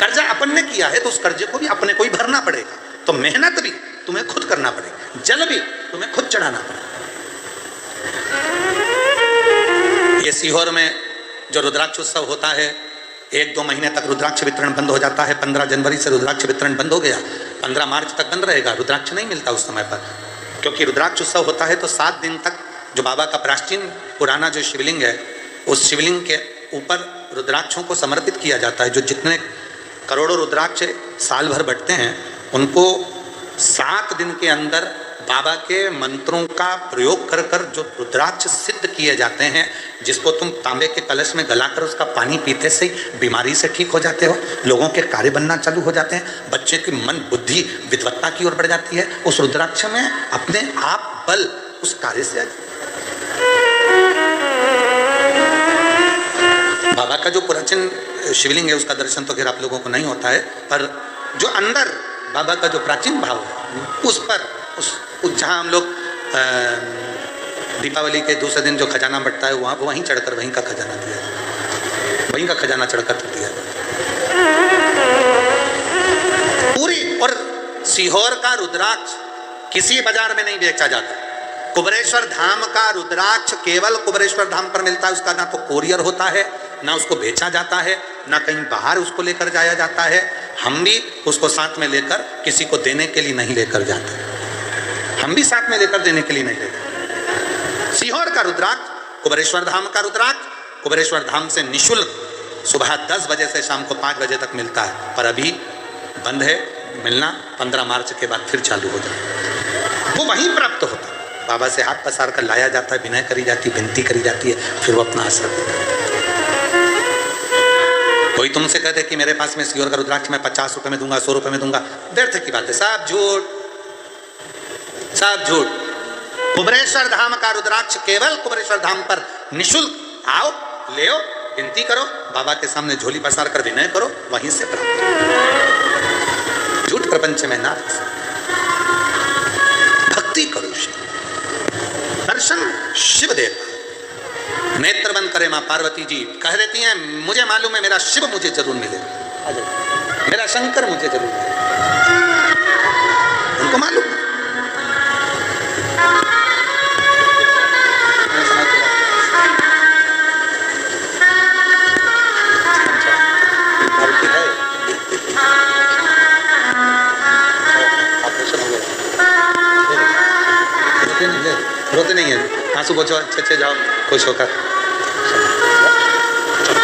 Speaker 1: कर्जा अपन ने किया है तो उस कर्जे को भी अपने को ही भरना पड़ेगा, तो मेहनत भी तुम्हें खुद करना पड़ेगा, जल भी तुम्हें खुद चढ़ाना पड़ेगा। ये सीहोर में जो रुद्राक्ष उत्सव होता है, 1-2 महीने तक रुद्राक्ष वितरण बंद हो जाता है। 15 जनवरी से रुद्राक्ष वितरण बंद हो गया, 15 मार्च तक बंद रहेगा, रुद्राक्ष नहीं मिलता उस समय पर, क्योंकि रुद्राक्ष उत्सव होता है तो 7 दिन तक जो बाबा का प्राचीन पुराना जो शिवलिंग है, उस शिवलिंग के ऊपर रुद्राक्षों को समर्पित किया जाता है। जो जितने करोड़ों रुद्राक्ष साल भर बढ़ते हैं, उनको 7 दिन के अंदर बाबा के मंत्रों का प्रयोग कर कर जो रुद्राक्ष सिद्ध किए जाते हैं, जिसको तुम तांबे के कलश में गलाकर उसका पानी पीते से बीमारी से ठीक हो जाते हो, लोगों के कार्य बनना चालू हो जाते हैं, बच्चे की मन बुद्धि विद्वत्ता की ओर बढ़ जाती है, उस रुद्राक्ष में अपने आप बल उस कार्य से आ जाता है। बाबा का जो प्राचीन शिवलिंग है उसका दर्शन तो खैर आप लोगों को नहीं होता है, पर जो अंदर बाबा का जो प्राचीन भाव है उस पर उस जहाँ हम लोग दीपावली के दूसरे दिन जो खजाना बंटता है वहाँ वहीं चढ़कर वहीं का खजाना दिया, वहीं का खजाना चढ़कर दिया पूरी। और सीहोर का रुद्राक्ष किसी बाजार में नहीं बेचा जाता। कुबरेश्वर धाम का रुद्राक्ष केवल कुबरेश्वर धाम पर मिलता है, उसका ना तो कोरियर होता है, ना उसको बेचा जाता है, ना कहीं बाहर उसको लेकर जाया जाता है। हम भी उसको साथ में लेकर किसी को देने के लिए नहीं लेकर जाते, हम भी साथ में लेकर देने के लिए नहीं लेते। सीहोर का रुद्राक्ष, कुबेरेश्वर धाम का रुद्राक्ष, कुबेरेश्वर धाम से निशुल्क सुबह 10 बजे से शाम को 5 बजे तक मिलता है, पर अभी बंद है मिलना। 15 मार्च के बाद फिर चालू हो जाए। वो वहीं प्राप्त होता है, बाबा से हाथ पसार कर लाया जाता है, विनय करी जाती है, विनती करी जाती है, फिर वो अपना असर देता है। कोई तुमसे कहते कि मेरे पास में सीहोर का रुद्राक्ष मैं 50 रुपए में दूंगा, 100 रुपए में दूंगा, व्यर्थ की बात है, सब झूठ, सब झूठ। कुबेरेश्वर धाम का रुद्राक्ष केवल कुबेरेश्वर धाम पर निशुल्क आओ, ले आओ, विनती करो, बाबा के सामने झोली पसार कर विनय करो, वहीं से प्राप्त। झूठ प्रपंच में ना फंसो, भक्ति करो, दर्शन शिव देता। नेत्र बंद करे मां पार्वती जी कह देती हैं, मुझे मालूम है मेरा शिव मुझे जरूर मिले, मेरा शंकर मुझे जरूर मिले, उनको मालूम। रोते नहीं है, आंसू पोछो, अच्छे अच्छे जाओ, खुश होकर,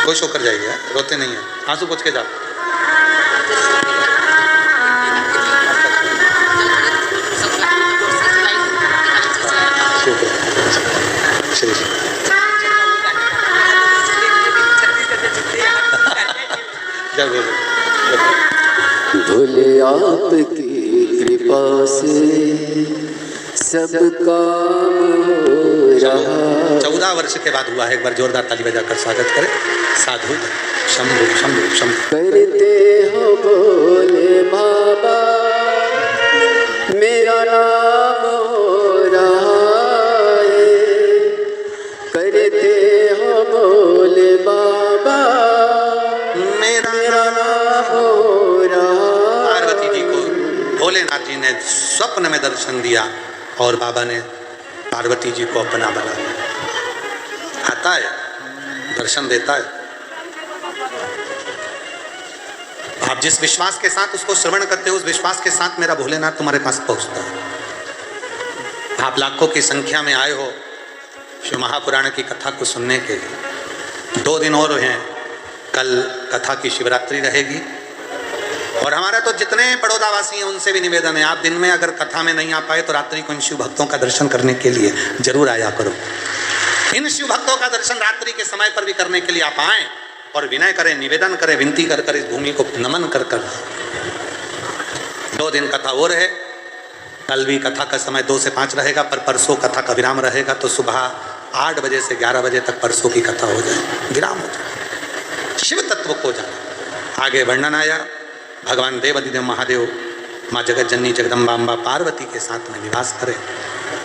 Speaker 1: खुश होकर जाइए, रोते नहीं है, आंसू पोछ के जाओ।
Speaker 2: भोले आपकी कृपा से सब काम हो रहा।
Speaker 1: 14 वर्ष के बाद हुआ है, एक बार जोरदार ताली बजाकर स्वागत करें। साधु शंभु शंभु शंभु
Speaker 2: करते हो भोले बाबा, मेरा नाम हो रहा है। करते हो भोले बाबा, मेरा नाम हो रहा।
Speaker 1: पार्वती जी को भोलेनाथ जी ने स्वप्न में दर्शन दिया और बाबा ने पार्वती जी को अपना बना लिया। आता है, दर्शन देता है। आप जिस विश्वास के साथ उसको श्रवण करते हो, उस विश्वास के साथ मेरा भोलेनाथ तुम्हारे पास पहुंचता है। आप लाखों की संख्या में आए हो शिव महापुराण की कथा को सुनने के लिए। 2 दिन और हैं, कल कथा की शिवरात्रि रहेगी। और हमारा तो जितने बड़ौदावासी हैं उनसे भी निवेदन है, आप दिन में अगर कथा में नहीं आ पाए तो रात्रि को इन शिव भक्तों का दर्शन करने के लिए जरूर आया करो। इन शिव भक्तों का दर्शन रात्रि के समय पर भी करने के लिए आप आएं और विनय करें, निवेदन करें, विनती कर कर इस भूमि को नमन कर कर। 2 दिन कथा और है, कल भी कथा का समय 2 से 5 रहेगा, पर परसों कथा का विराम रहेगा, तो सुबह 8 बजे से 11 बजे तक परसों की कथा हो जाए, विराम हो जाए, शिव तत्व को जाए। आगे वर्णन आया, भगवान देवाधिदेव महादेव माँ जगत जननी जगदम्बा अम्बा पार्वती के साथ में निवास करे।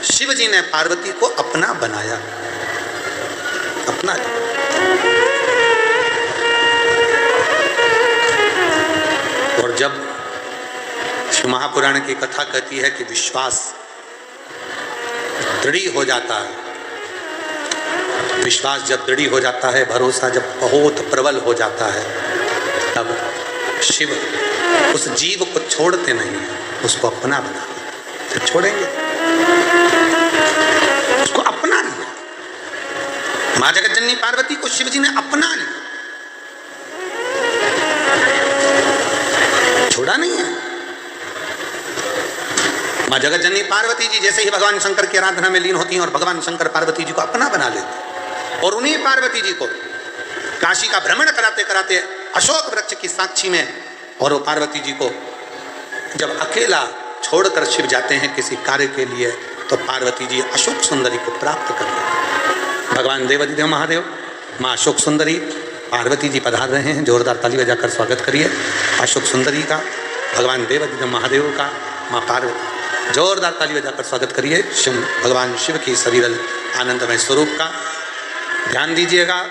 Speaker 1: शिव जी ने पार्वती को अपना बनाया, अपना। और जब शिव महापुराण की कथा कहती है कि विश्वास दृढ़ हो जाता है, विश्वास जब दृढ़ हो जाता है, भरोसा जब बहुत प्रबल हो जाता है, तब शिव उस जीव को छोड़ते नहीं है, उसको अपना बना। फिर छोड़ेंगे, उसको अपना लिया। माँ जगत जननी पार्वती को शिव जी ने अपना लिया, छोड़ा नहीं है। माँ जगत जननी पार्वती जी जैसे ही भगवान शंकर की आराधना में लीन होती हैं और भगवान शंकर पार्वती जी को अपना बना लेते, और उन्हीं पार्वती जी को काशी का भ्रमण कराते कराते अशोक वृक्ष की साक्षी में, और वो पार्वती जी को जब अकेला छोड़कर शिव जाते हैं किसी कार्य के लिए, तो पार्वती जी अशोक सुंदरी को प्राप्त कर लेते। भगवान देवाधिदेव महादेव माँ अशोक सुंदरी पार्वती जी पधार रहे हैं, जोरदार ताली बजाकर स्वागत करिए अशोक सुंदरी का, भगवान देवाधिदेव महादेव का, माँ पार्वती, जोरदार ताली बजाकर स्वागत करिए शिव भगवान शिव की सविरल आनंदमय स्वरूप का। ध्यान दीजिएगा,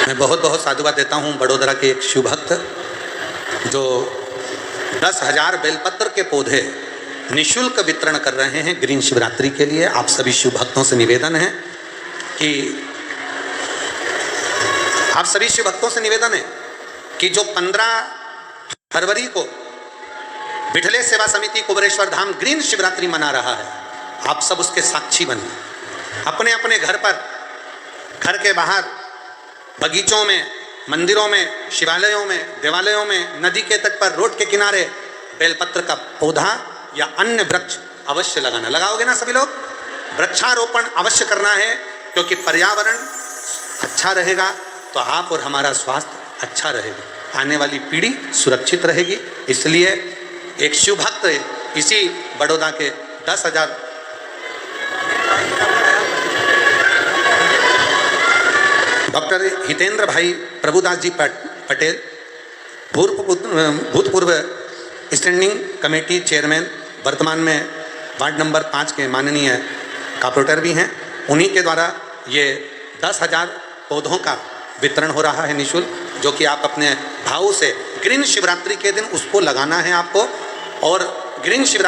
Speaker 1: मैं बहुत बहुत साधुवाद देता हूँ बड़ोदरा के एक शिव भक्त जो 10,000 बेलपत्र के पौधे निःशुल्क वितरण कर रहे हैं ग्रीन शिवरात्रि के लिए। आप सभी शिव भक्तों से निवेदन है कि जो 15 फरवरी को विठले सेवा समिति कुबरेश्वर धाम ग्रीन शिवरात्रि मना रहा है, आप सब उसके साक्षी बनिए। अपने अपने घर पर, घर के बाहर, बगीचों में, मंदिरों में, शिवालयों में, देवालयों में, नदी के तट पर, रोड के किनारे बेलपत्र का पौधा या अन्य वृक्ष अवश्य लगाना। लगाओगे ना सभी लोग? वृक्षारोपण अवश्य करना है, क्योंकि पर्यावरण अच्छा रहेगा तो आप और हमारा स्वास्थ्य अच्छा रहेगा, आने वाली पीढ़ी सुरक्षित रहेगी। इसलिए एक शिव भक्त इसी बड़ौदा के 10,000 डॉक्टर हितेंद्र भाई प्रभुदास जी पटेल, भूतपूर्व स्टैंडिंग कमेटी चेयरमैन, वर्तमान में वार्ड नंबर 5 के माननीय कॉर्पोरेटर भी हैं, उन्हीं के द्वारा ये 10,000 पौधों का वितरण हो रहा है निःशुल्क, जो कि आप अपने भाव से ग्रीन शिवरात्रि के दिन उसको लगाना है आपको। और ग्रीन शिवरात्रि